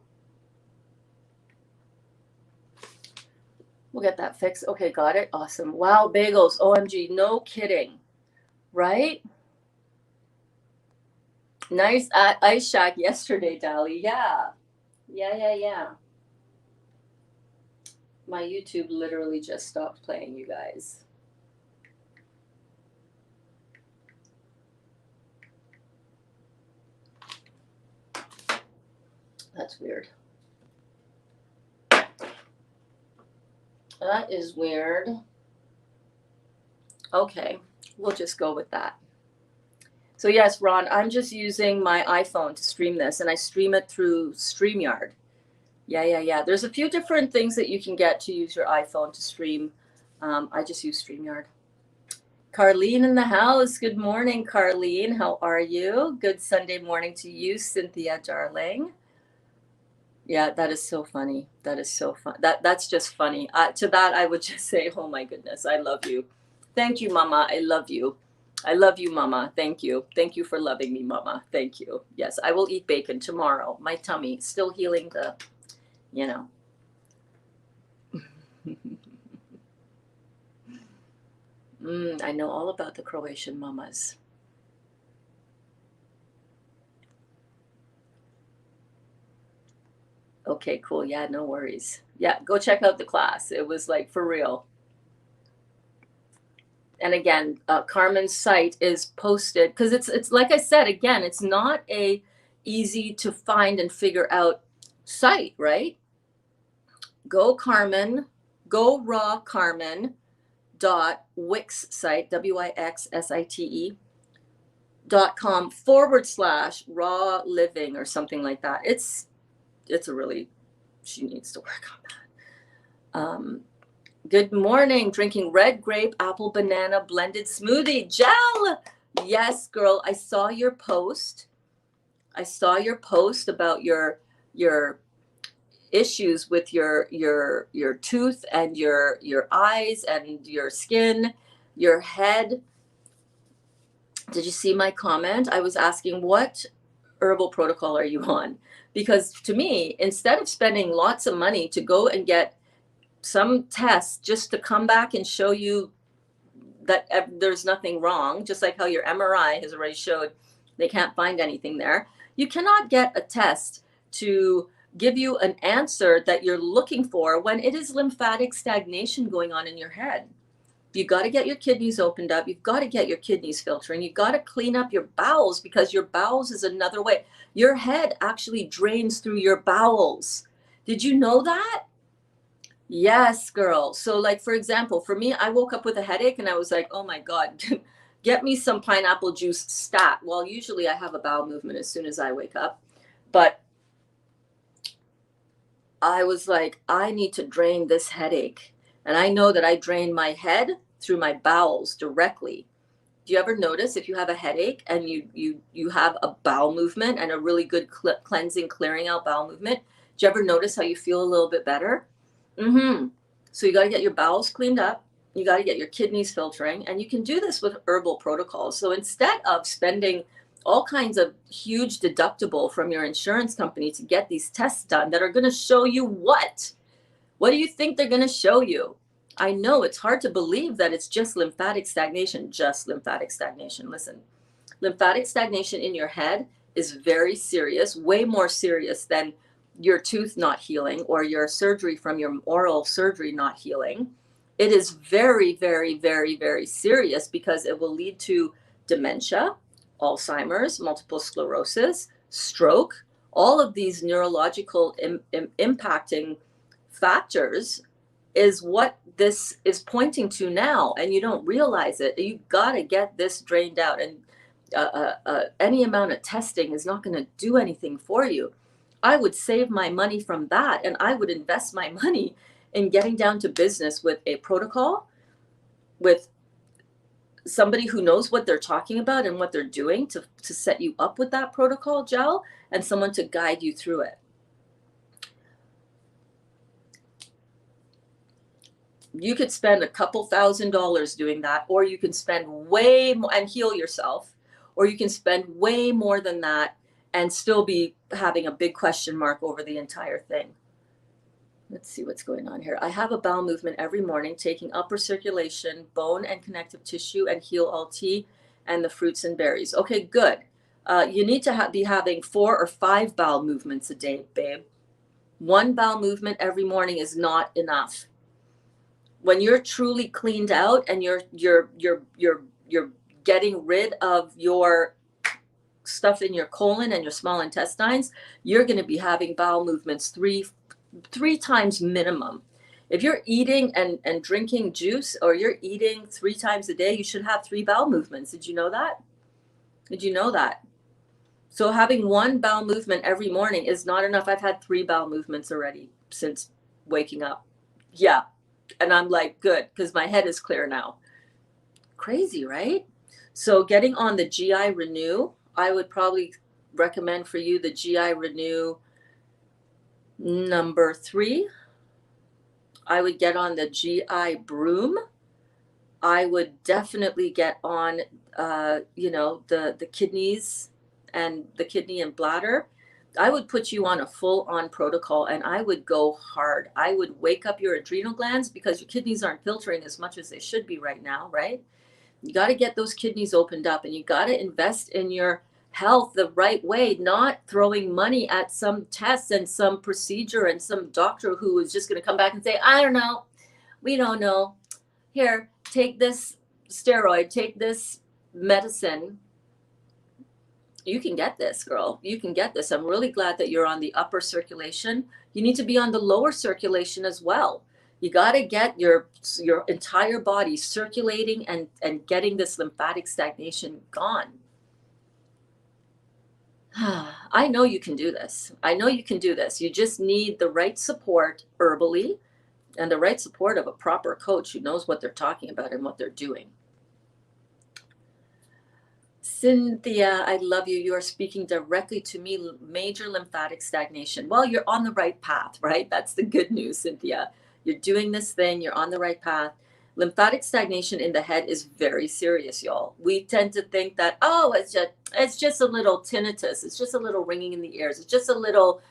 We'll get that fixed. Okay, got it. Awesome. Wow, bagels. OMG, no kidding. Right? Nice ice shack yesterday, Dali. Yeah. Yeah. My YouTube literally just stopped playing, you guys. That's weird. That is weird. Okay, we'll just go with that. So yes, Ron, I'm just using my iPhone to stream this, and I stream it through StreamYard. Yeah. There's a few different things that you can get to use your iPhone to stream. I just use StreamYard. Carlene in the house. Good morning, Carlene. How are you? Good Sunday morning to you, Cynthia, darling. Yeah, that is so funny. That is so fun. That's just funny. To that, I would just say, oh my goodness, I love you. Thank you, Mama. I love you. I love you, Mama. Thank you. Thank you for loving me, Mama. Thank you. Yes, I will eat bacon tomorrow. My tummy still healing the, you know. I know all about the Croatian mamas. Okay, cool. Yeah, no worries. Yeah, go check out the class. It was like for real. And again, Carmen's site is posted because it's like I said, again, it's not a easy to find and figure out site, right? Go raw Carmen dot Wix site, WIXSITE.com/raw living or something like that. It's a really, she needs to work on that. Good morning. Drinking red grape, apple, banana, blended smoothie. Gel. Yes, girl. I saw your post. About your issues with your tooth and your eyes and your skin, your head. Did you see my comment? I was asking, what herbal protocol are you on? Because to me, instead of spending lots of money to go and get some tests just to come back and show you that there's nothing wrong, just like how your MRI has already showed they can't find anything there. You cannot get a test to give you an answer that you're looking for when it is lymphatic stagnation going on in your head. You got to get your kidneys opened up. You've got to get your kidneys filtering. You got to clean up your bowels, because your bowels is another way. Your head actually drains through your bowels. Did you know that? Yes, girl. So like, for example, for me, I woke up with a headache and I was like, oh my God, get me some pineapple juice stat. Well, usually I have a bowel movement as soon as I wake up, but I was like, I need to drain this headache. And I know that I drain my head through my bowels directly. Do you ever notice if you have a headache and you have a bowel movement and a really good cleansing, clearing out bowel movement? Do you ever notice how you feel a little bit better? Mm-hmm. So you got to get your bowels cleaned up. You got to get your kidneys filtering, and you can do this with herbal protocols. So instead of spending all kinds of huge deductible from your insurance company to get these tests done that are going to show you what? What do you think they're going to show you? I know it's hard to believe that it's just lymphatic stagnation, just lymphatic stagnation. Listen, lymphatic stagnation in your head is very serious, way more serious than your tooth not healing or your surgery from your oral surgery not healing. It is very, very, very, very serious, because it will lead to dementia, Alzheimer's, multiple sclerosis, stroke, all of these neurological impacting factors is what this is pointing to now, and you don't realize it. You got to get this drained out, and any amount of testing is not going to do anything for you. I would save my money from that, and I would invest my money in getting down to business with a protocol, with somebody who knows what they're talking about and what they're doing to set you up with that protocol gel, and someone to guide you through it. You could spend a couple $1,000s doing that, or you can spend way more and heal yourself, or you can spend way more than that and still be having a big question mark over the entire thing. Let's see what's going on here. I have a bowel movement every morning, taking upper circulation, bone and connective tissue, and heal all tea and the fruits and berries. Okay, good. You need to be having 4 or 5 bowel movements a day, babe. 1 bowel movement every morning is not enough. When you're truly cleaned out and you're getting rid of your stuff in your colon and your small intestines, you're going to be having bowel movements three times minimum. If you're eating and drinking juice, or you're eating 3 times a day, you should have 3 bowel movements. Did you know that? Did you know that? So having 1 bowel movement every morning is not enough. I've had 3 bowel movements already since waking up. Yeah. And I'm like, good, because my head is clear now. Crazy, right? So getting on the GI Renew, I would probably recommend for you the GI Renew number 3. I would get on the GI Broom. I would definitely get on, the kidneys and the kidney and bladder. I would put you on a full-on protocol, and I would go hard. I would wake up your adrenal glands, because your kidneys aren't filtering as much as they should be right now, right? You got to get those kidneys opened up, and you got to invest in your health the right way, not throwing money at some tests and some procedure and some doctor who is just going to come back and say, I don't know. We don't know. Here, take this steroid, take this medicine. You can get this, girl. You can get this. I'm really glad that you're on the upper circulation. You need to be on the lower circulation as well. You got to get your entire body circulating and getting this lymphatic stagnation gone. I know you can do this. I know you can do this. You just need the right support herbally, and the right support of a proper coach who knows what they're talking about and what they're doing. Cynthia, I love you. You are speaking directly to me. Major lymphatic stagnation. Well, you're on the right path, right? That's the good news, Cynthia. You're doing this thing. You're on the right path. Lymphatic stagnation in the head is very serious, y'all. We tend to think that, oh, it's just a little tinnitus. It's just a little ringing in the ears. It's just a little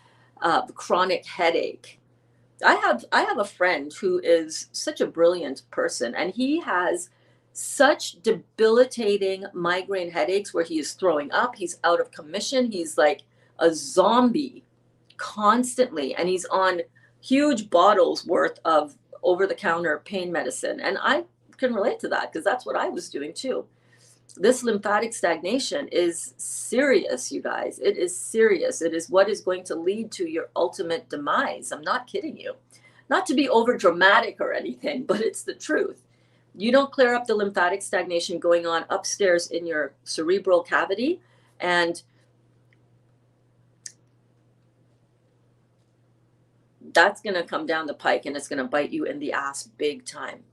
chronic headache. I have a friend who is such a brilliant person, and he has such debilitating migraine headaches where he is throwing up. He's out of commission. He's like a zombie constantly, and he's on huge bottles worth of over-the-counter pain medicine. And I can relate to that because that's what I was doing too. This lymphatic stagnation is serious, you guys. It is serious. It is what is going to lead to your ultimate demise. I'm not kidding you. Not to be over dramatic or anything, but it's the truth. You don't clear up the lymphatic stagnation going on upstairs in your cerebral cavity, and that's going to come down the pike, and it's going to bite you in the ass big time.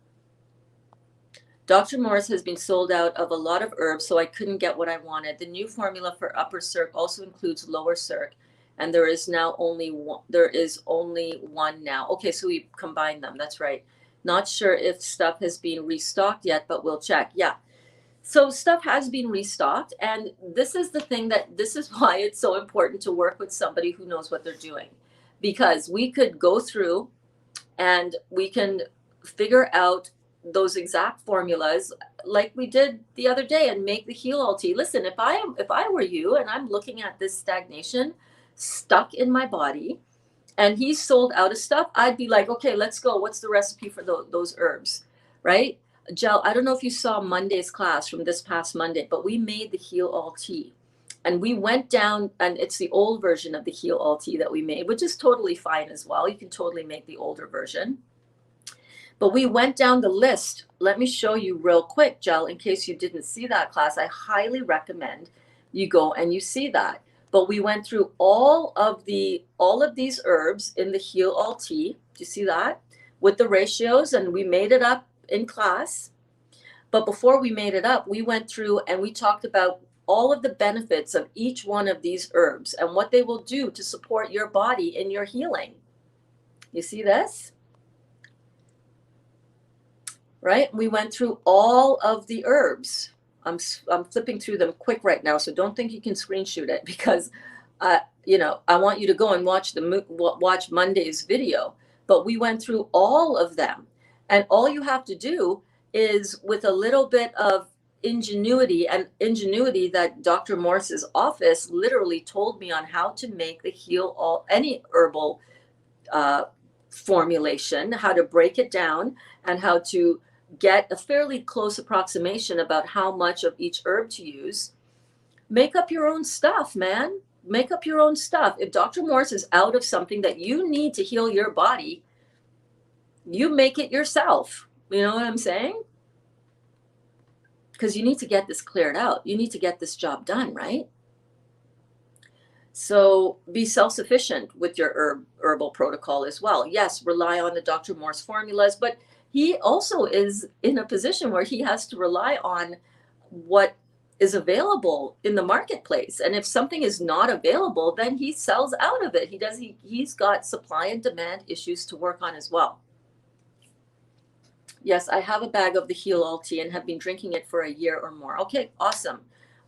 Dr. Morse has been sold out of a lot of herbs, so I couldn't get what I wanted. The new formula for upper circ also includes lower circ, and there is only one now. Okay, so we combined them. That's right. Not sure if stuff has been restocked yet, but we'll check. Yeah. So stuff has been restocked, and this is why it's so important to work with somebody who knows what they're doing, because we could go through and we can figure out those exact formulas like we did the other day and make the heal all tea. Listen, if I were you and I'm looking at this stagnation stuck in my body and he's sold out of stuff, I'd be like, okay, let's go. What's the recipe for those herbs, right? Gel, I don't know if you saw Monday's class from this past Monday, but we made the heal all tea. And we went down, and it's the old version of the heal all tea that we made, which is totally fine as well. You can totally make the older version. But we went down the list. Let me show you real quick, Gel, in case you didn't see that class. I highly recommend you go and you see that. But we went through all of these herbs in the heal all tea. Do you see that? With the ratios, and we made it up in class. But before we made it up, we went through and we talked about all of the benefits of each one of these herbs and what they will do to support your body in your healing. You see this? Right? We went through all of the herbs. I'm flipping through them quick right now, so don't think you can screenshot it, because I want you to go and watch Monday's video. But we went through all of them, and all you have to do is, with a little bit of ingenuity that Dr. Morse's office literally told me on how to make the any herbal formulation, how to break it down, and how to get a fairly close approximation about how much of each herb to use. Make up your own stuff, man. Make up your own stuff. If Dr. Morse is out of something that you need to heal your body, you make it yourself. You know what I'm saying? Because you need to get this cleared out. You need to get this job done, right? So be self-sufficient with your herbal protocol as well. Yes, rely on the Dr. Morse formulas, but he also is in a position where he has to rely on what is available in the marketplace. And if something is not available, then he sells out of it. He's got supply and demand issues to work on as well. Yes, I have a bag of the Heal All tea and have been drinking it for a year or more. Okay, awesome.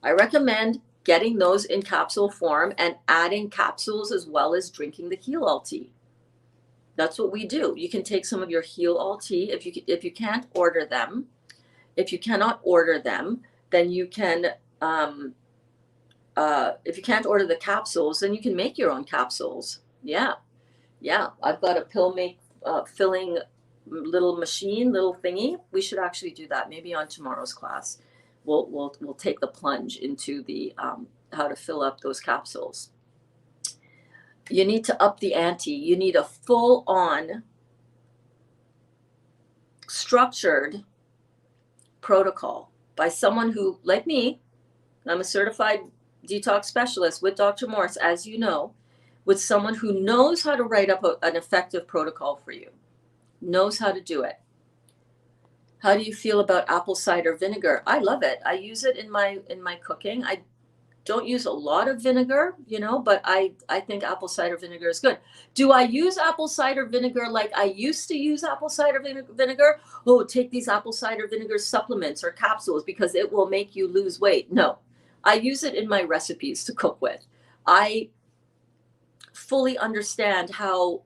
I recommend getting those in capsule form and adding capsules as well as drinking the Heal All tea. That's what we do. You can take some of your Heal All tea if you can't order them. If you cannot order them, then you can. If you can't order the capsules, then you can make your own capsules. Yeah. I've got a pill filling little machine, little thingy. We should actually do that. Maybe on tomorrow's class, we'll take the plunge into the how to fill up those capsules. You need to up the ante. You need a full-on structured protocol by someone who, like me, I'm a certified detox specialist with Dr. Morse, as you know, with someone who knows how to write up an effective protocol for you, knows how to do it. How do you feel about apple cider vinegar? I love it. I use it in my cooking. I don't use a lot of vinegar, but I think apple cider vinegar is good. Do I use apple cider vinegar like I used to use apple cider vinegar? Oh, take these apple cider vinegar supplements or capsules because it will make you lose weight. No, I use it in my recipes to cook with. I fully understand how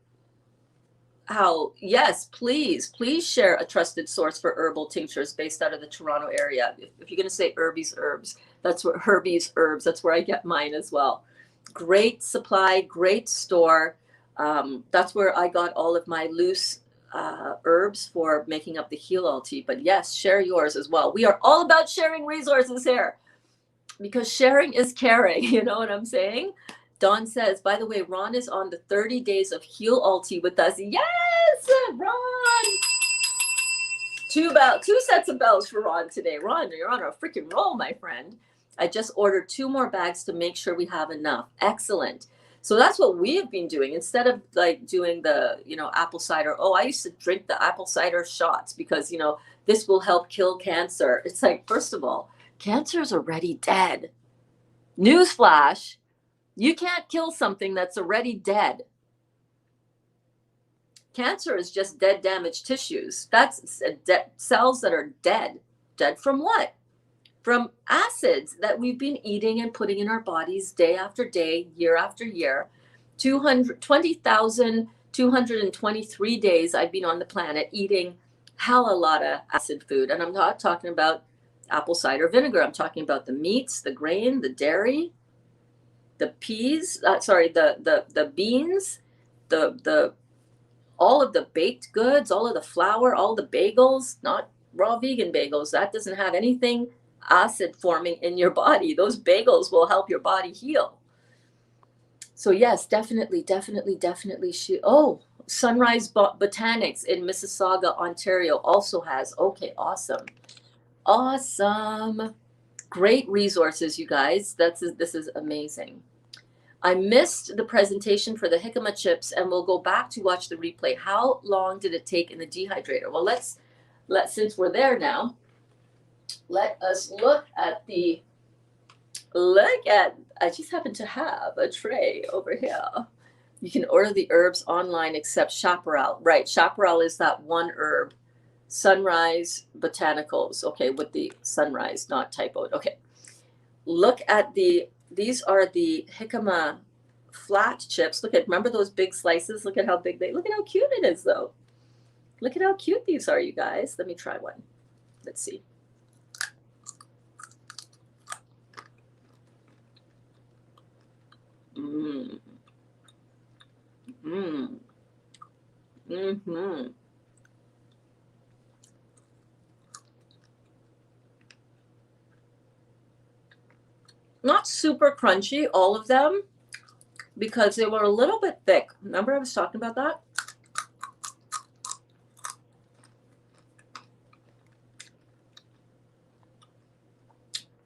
yes, please share a trusted source for herbal tinctures based out of the Toronto area. If you're going to say Herbie's Herbs, that's where I get mine as well. Great supply, great store. That's where I got all of my loose herbs for making up the heal all tea. But yes, share yours as well. We are all about sharing resources here because sharing is caring. You know what I'm saying? Dawn says, by the way, Ron is on the 30 days of heal all tea with us. Yes, Ron. Two sets of bells for Ron today. Ron, you're on a freaking roll, my friend. I just ordered 2 more bags to make sure we have enough. Excellent. So that's what we have been doing instead of like doing the, apple cider. Oh, I used to drink the apple cider shots because, this will help kill cancer. It's like, first of all, cancer is already dead. Newsflash, you can't kill something that's already dead. Cancer is just dead, damaged tissues. That's cells that are dead. Dead from what? From acids that we've been eating and putting in our bodies day after day, year after year. 20,223 days I've been on the planet eating hell a lot of acid food. And I'm not talking about apple cider vinegar. I'm talking about the meats, the grain, the dairy, the peas, the beans, the all of the baked goods, all of the flour, all the bagels, not raw vegan bagels. That doesn't have anything acid forming in your body. Those bagels will help your body heal. So yes, definitely. Oh, Sunrise Botanics in Mississauga, Ontario also has. Okay, awesome. Great resources, you guys. This is amazing. I missed the presentation for the jicama chips and we'll go back to watch the replay. How long did it take in the dehydrator? Well, since we're there now, let us I just happen to have a tray over here. You can order the herbs online except chaparral. Right, chaparral is that one herb. Sunrise Botanicals. Okay, with the sunrise, not typoed. Okay. Look at these are the jicama flat chips. Remember those big slices? Look at how cute it is though. Look at how cute these are, you guys. Let me try one. Let's see. Not super crunchy, all of them, because they were a little bit thick. Remember I was talking about that?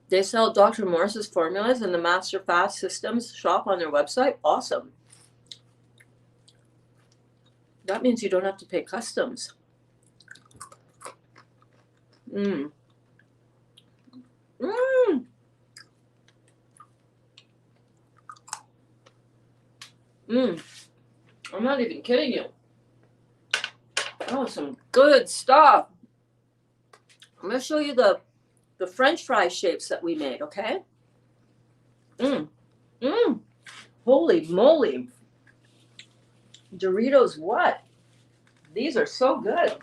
They sell Dr. Morse's formulas in the Master Fast Systems shop on their website. Awesome. That means you don't have to pay customs. I'm not even kidding you. Oh, some good stuff. I'm going to show you the French fry shapes that we made, okay? Holy moly. Doritos what? These are so good.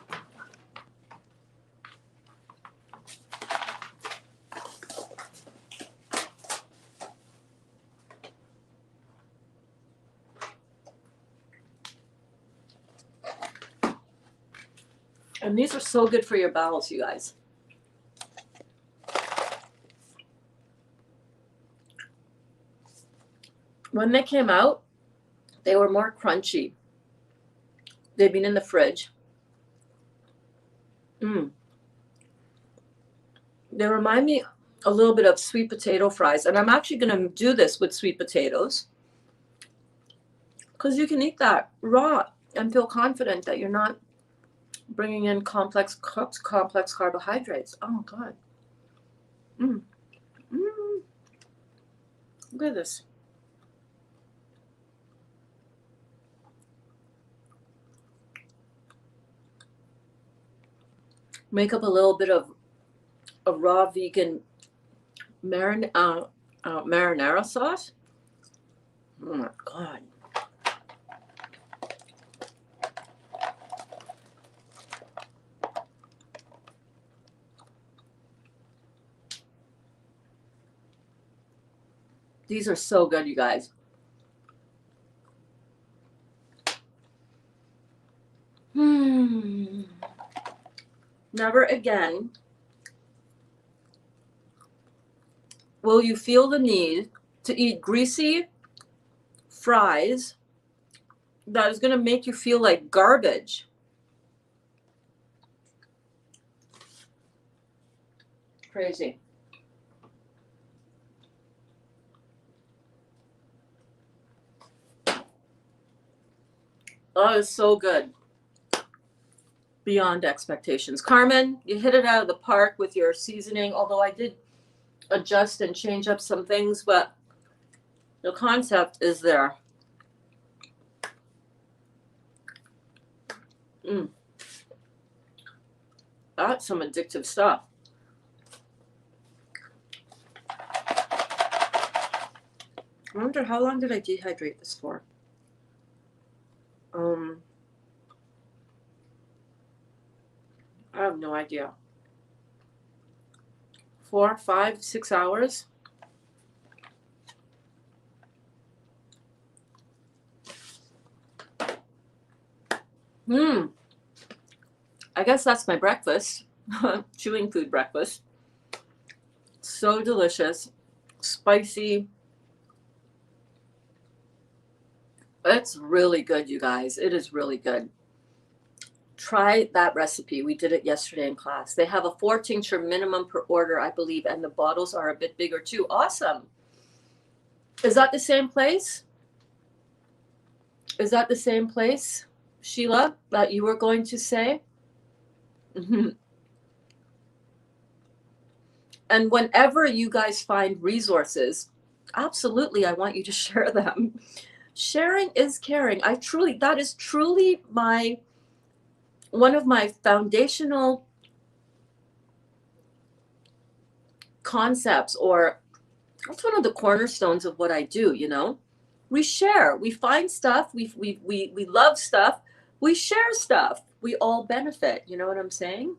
And these are so good for your bowels, you guys. When they came out, they were more crunchy. They've been in the fridge. They remind me a little bit of sweet potato fries. And I'm actually going to do this with sweet potatoes. Because you can eat that raw and feel confident that you're not bringing in complex carbohydrates. Oh, God. Look at this. Make up a little bit of a raw vegan marinara sauce. Oh, my God. These are so good, you guys. never again will you feel the need to eat greasy fries that is going to make you feel like garbage. Crazy. Oh, it's so good. Beyond expectations. Carmen, you hit it out of the park with your seasoning, although I did adjust and change up some things, but the concept is there. That's some addictive stuff. I wonder how long did I dehydrate this for? I have no idea. 4, 5, 6 hours. I guess that's my breakfast. Chewing food breakfast. So delicious. Spicy. It's really good, you guys. It is really good. Try that recipe. We did it yesterday in class. They have a 4 tincture minimum per order, I believe, and the bottles are a bit bigger too. Awesome. Is that the same place? Is that the same place, Sheila, that you were going to say? And whenever you guys find resources, absolutely, I want you to share them. Sharing is caring. That is truly one of my foundational concepts, or that's one of the cornerstones of what I do, you know? We share, we find stuff, we love stuff, we share stuff, we all benefit, you know what I'm saying?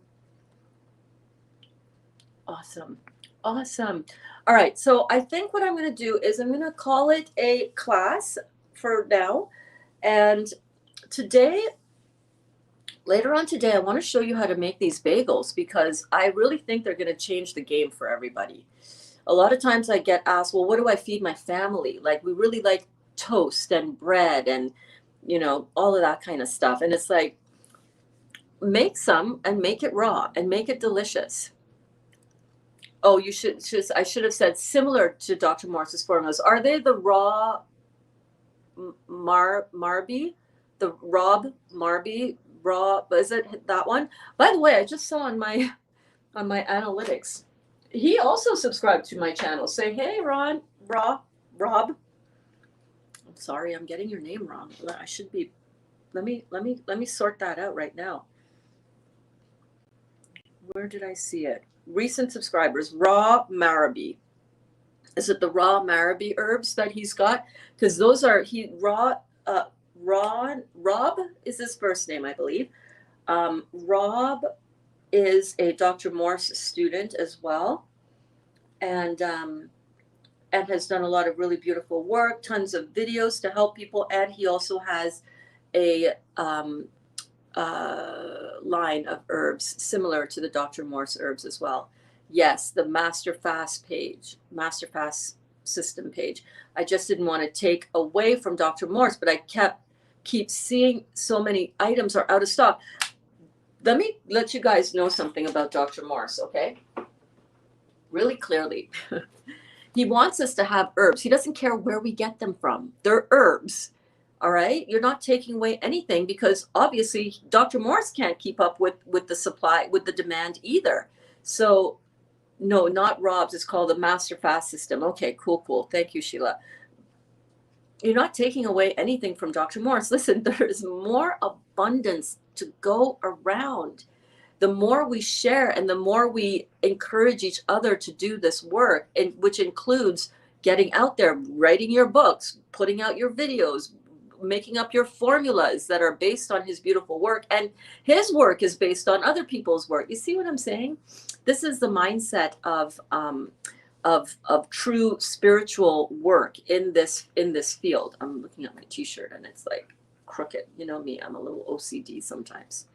Awesome. Awesome. All right, so I think what I'm going to do is I'm going to call it a class for now, and later on today, I want to show you how to make these bagels, because I really think they're going to change the game for everybody. A lot of times I get asked, well, what do I feed my family? Like, we really like toast and bread and, you know, all of that kind of stuff. And it's like, make some and make it raw and make it delicious. Oh, I should have said similar to Dr. Morse's formulas. Are they the raw Marby? The Rob Marby? Raw, is it that one? By the way, I just saw on my analytics, he also subscribed to my channel. Say, hey, Rob. I'm sorry, I'm getting your name wrong. I should be. Let me sort that out right now. Where did I see it? Recent subscribers, Raw Marabie. Is it the Raw Marabie herbs that he's got? Because those are Rob is his first name, I believe. Rob is a Dr. Morse student as well, and has done a lot of really beautiful work, tons of videos to help people, and he also has a line of herbs similar to the Dr. Morse herbs as well. Yes, the Master Fast system page. I just didn't want to take away from Dr. Morse, but I keep seeing so many items are out of stock. Let me let you guys know something about Dr. Morse, okay? Really clearly. He wants us to have herbs. He doesn't care where we get them from. They're herbs. All right? You're not taking away anything, because obviously Dr. Morse can't keep up with the supply, with the demand either. So no, not Rob's. It's called the Master Fast System. Okay, cool. Thank you, Sheila. You're not taking away anything from Dr. Morse. Listen, there is more abundance to go around. The more we share and the more we encourage each other to do this work, and which includes getting out there, writing your books, putting out your videos, making up your formulas that are based on his beautiful work, and his work is based on other people's work. You see what I'm saying? This is the mindset of true spiritual work in this field. I'm looking at my t-shirt and it's like crooked. You know me, I'm a little OCD sometimes.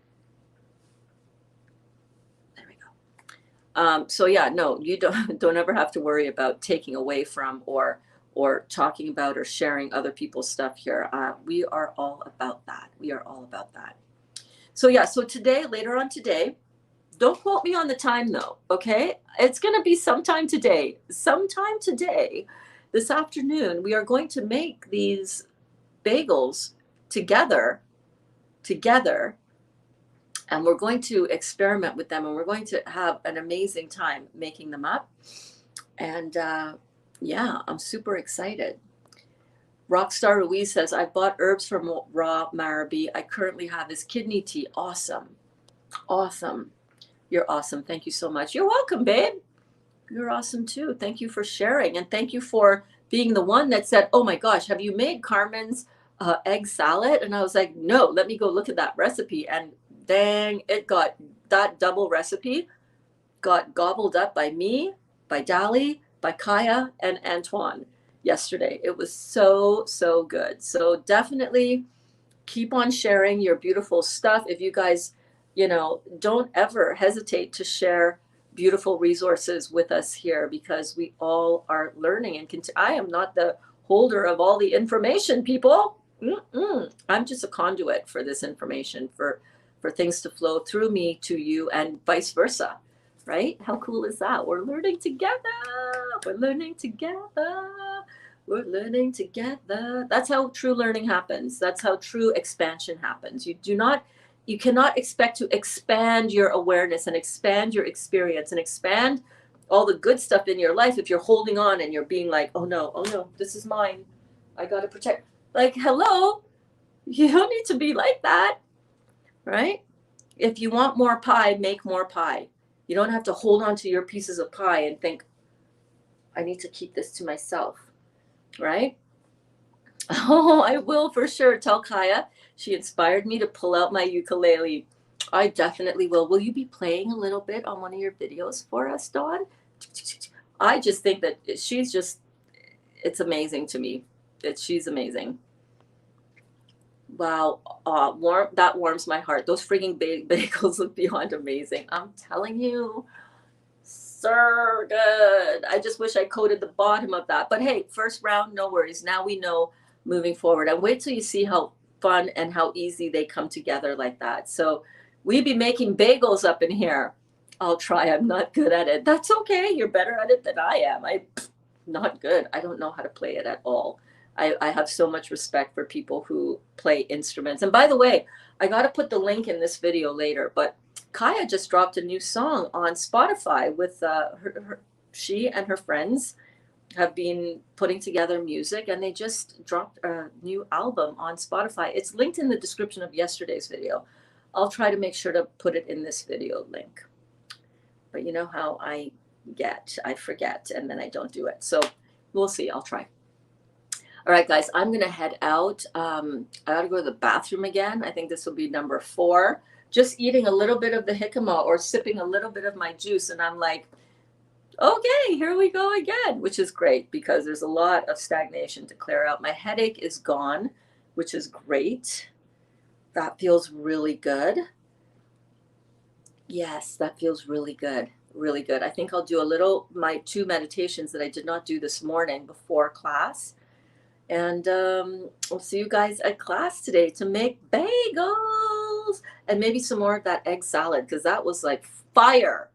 So yeah, no, you don't ever have to worry about taking away from or talking about or sharing other people's stuff here. We are all about that. We are all about that. So yeah, so today, later on today, don't quote me on the time though, okay? It's going to be sometime today. Sometime today, this afternoon, we are going to make these bagels together, together, and we're going to experiment with them, and we're going to have an amazing time making them up. And yeah, I'm super excited. Rockstar Ruiz says, I bought herbs from Raw Marabee. I currently have his kidney tea. Awesome. Awesome. You're awesome. Thank you so much. You're welcome, babe. You're awesome too. Thank you for sharing. And thank you for being the one that said, oh my gosh, have you made Carmen's egg salad? And I was like, no, let me go look at that recipe. And dang, it got, that double recipe got gobbled up by me, by Dali, by Kaya, and Antoine yesterday. It was so, so good. So definitely keep on sharing your beautiful stuff. If you guys, don't ever hesitate to share beautiful resources with us here, because we all are learning. And I am not the holder of all the information, people. I'm just a conduit for this information, for things to flow through me to you and vice versa. Right? How cool is that? We're learning together. We're learning together. We're learning together. That's how true learning happens. That's how true expansion happens. You cannot expect to expand your awareness and expand your experience and expand all the good stuff in your life if you're holding on and you're being like, oh no, this is mine. I got to protect. Like, hello, you don't need to be like that, right? If you want more pie, make more pie. You don't have to hold on to your pieces of pie and think, I need to keep this to myself, right? Oh, I will for sure. Tell Kaya. She inspired me to pull out my ukulele. I definitely will. Will you be playing a little bit on one of your videos for us, Dawn? I just think that it's amazing to me. She's amazing. Wow, that warms my heart. Those freaking bagels look beyond amazing. I'm telling you, so good. I just wish I coated the bottom of that. But hey, first round, no worries. Now we know moving forward. And wait till you see how fun and how easy they come together like that. So we be making bagels up in here. I'll try. I'm not good at it. That's okay. You're better at it than I am. I'm not good. I don't know how to play it at all. I have so much respect for people who play instruments. And by the way, I got to put the link in this video later, but Kaya just dropped a new song on Spotify with she and her friends have been putting together music, and they just dropped a new album on Spotify. It's linked in the description of yesterday's video. I'll try to make sure to put it in this video link. But you know how I forget, and then I don't do it. So we'll see. I'll try. All right, guys, I'm going to head out. I got to go to the bathroom again. I think this will be number 4. Just eating a little bit of the jicama or sipping a little bit of my juice. And I'm like, okay, here we go again, which is great because there's a lot of stagnation to clear out. My headache is gone, which is great. That feels really good. Yes, that feels really good. Really good. I think I'll do my 2 meditations that I did not do this morning before class. And I'll see you guys at class today to make bagels and maybe some more of that egg salad, because that was like fire,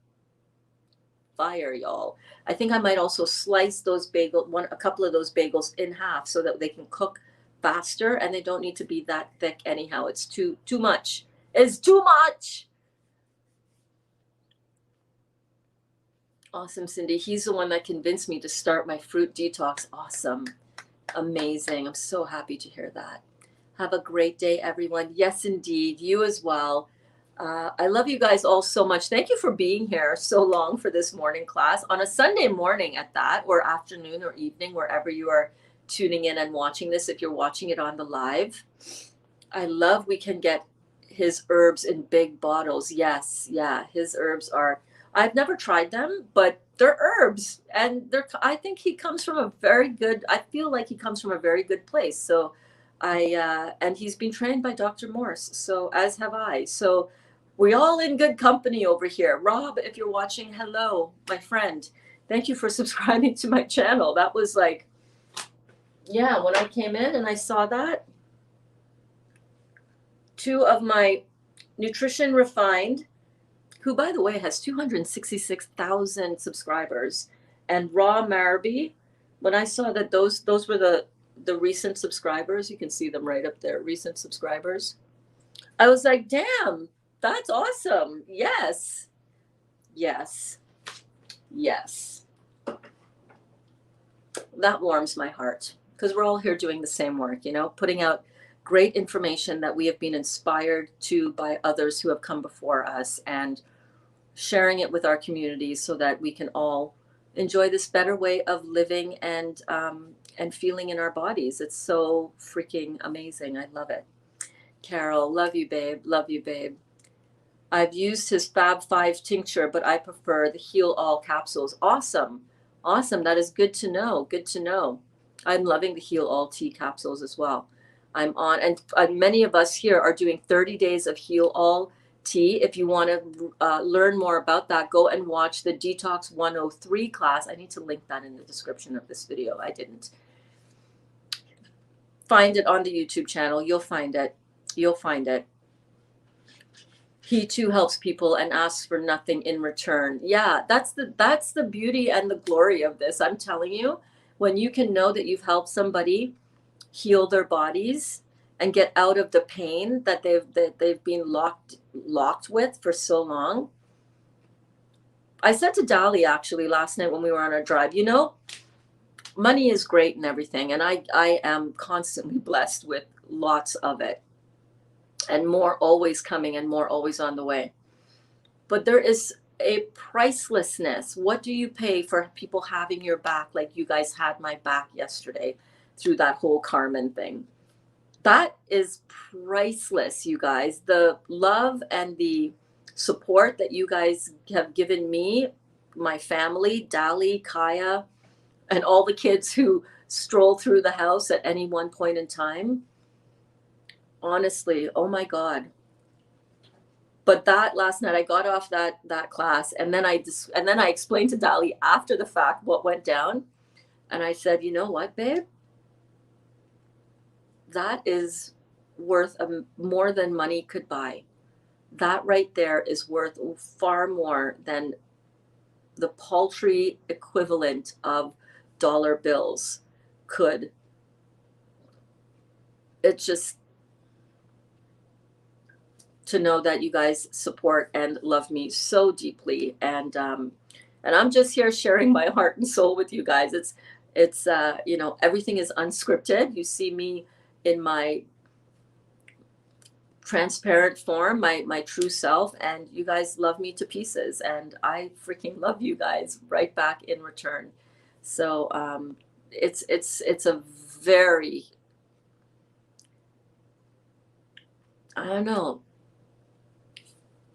y'all. I think I might also slice those a couple of those bagels in half so that they can cook faster and they don't need to be that thick anyhow. It's too much. It's too much. Awesome, Cindy. He's the one that convinced me to start my fruit detox. Awesome. Amazing. I'm so happy to hear that. Have a great day, everyone. Yes, indeed. You as well. I love you guys all so much. Thank you for being here so long for this morning class on a Sunday morning at that, or afternoon or evening, wherever you are tuning in and watching this, if you're watching it on the live. I love we can get his herbs in big bottles. Yes. Yeah. His herbs I've never tried them, but they're herbs, and I think he comes from I feel like he comes from a very good place. So and he's been trained by Dr. Morse. So as have I. So We're all in good company over here. Rob, if you're watching, hello, my friend. Thank you for subscribing to my channel. That was like, yeah, when I came in and I saw that, two of my Nutrition Refined, who, by the way, has 266,000 subscribers, and Raw Marby, when I saw that those were the recent subscribers, you can see them right up there, recent subscribers, I was like, damn, that's awesome. Yes. Yes. Yes. That warms my heart because we're all here doing the same work, you know, putting out great information that we have been inspired to by others who have come before us and sharing it with our communities so that we can all enjoy this better way of living and feeling in our bodies. It's so freaking amazing. I love it. Carol, love you, babe. Love you, babe. I've used his Fab 5 tincture, but I prefer the Heal All capsules. Awesome. Awesome. That is good to know. Good to know. I'm loving the Heal All tea capsules as well. I'm on, and many of us here are doing 30 days of Heal All tea. If you want to learn more about that, go and watch the Detox 103 class. I need to link that in the description of this video. I didn't find it on the YouTube channel. You'll find it. You'll find it. He too helps people and asks for nothing in return. Yeah, that's the beauty and the glory of this. I'm telling you, when you can know that you've helped somebody heal their bodies and get out of the pain that they've been locked with for so long. I said to Dali actually last night when we were on our drive, you know, money is great and everything, and I am constantly blessed with lots of it. And more always coming and more always on the way. But there is a pricelessness. What do you pay for people having your back like you guys had my back yesterday through that whole Carmen thing? That is priceless, you guys. The love and the support that you guys have given me, my family, Dali, Kaya, and all the kids who stroll through the house at any one point in time. Honestly, oh my God. But that last night I got off that class, and then I explained to Dali after the fact what went down, and I said, you know what, babe, that is worth more than money could buy. That right there is worth far more than the paltry equivalent of dollar bills could. It's just to know that you guys support and love me so deeply, and I'm just here sharing my heart and soul with you guys. It's you know, everything is unscripted. You see me in my transparent form, my true self, and you guys love me to pieces, and I freaking love you guys right back in return. So it's a very, I don't know.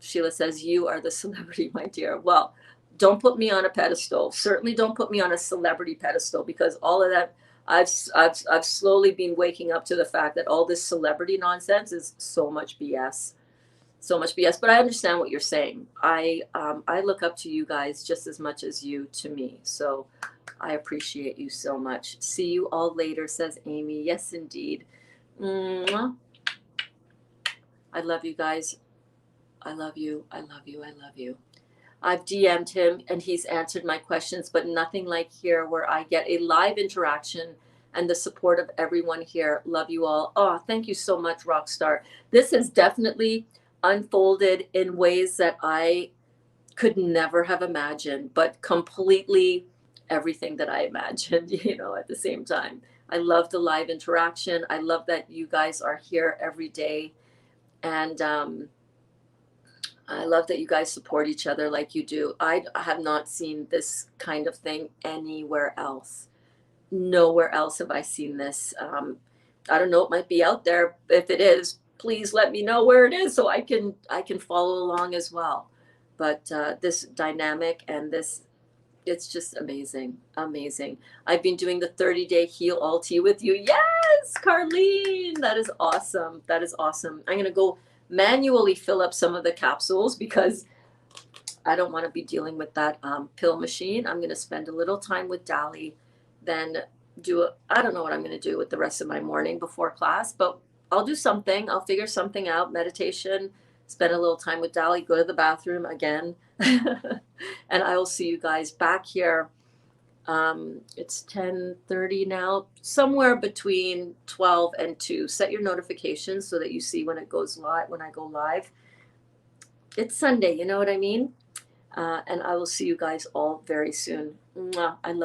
Sheila says, you are the celebrity, my dear. Well, don't put me on a pedestal. Certainly don't put me on a celebrity pedestal, because all of that, I've slowly been waking up to the fact that all this celebrity nonsense is so much BS. So much BS. But I understand what you're saying. I look up to you guys just as much as you to me. So I appreciate you so much. See you all later, says Amy. Yes, indeed. Mwah. I love you guys. I love you. I love you. I love you. I've DM'd him and he's answered my questions, but nothing like here where I get a live interaction and the support of everyone here. Love you all. Oh, thank you so much, Rockstar. This has definitely unfolded in ways that I could never have imagined, but completely everything that I imagined, you know, at the same time. I love the live interaction. I love that you guys are here every day. And I love that you guys support each other like you do. I have not seen this kind of thing anywhere else. Nowhere else have I seen this. I don't know, it might be out there. If it is, please let me know where it is so I can follow along as well. But this dynamic and this, it's just amazing. Amazing. I've been doing the 30-day Heal All tea with you. Yes, Carlene, that is awesome. That is awesome. I'm going to go manually fill up some of the capsules because I don't want to be dealing with that pill machine. I'm going to spend a little time with Dali, then I don't know what I'm going to do with the rest of my morning before class, but I'll do something. I'll figure something out. Meditation, spend a little time with Dali, go to the bathroom again. And I will see you guys back here. It's 10:30 now, somewhere between 12 and 2. Set your notifications so that you see when it goes live, when I go live. It's Sunday, you know what I mean? And I will see you guys all very soon. Mwah. I love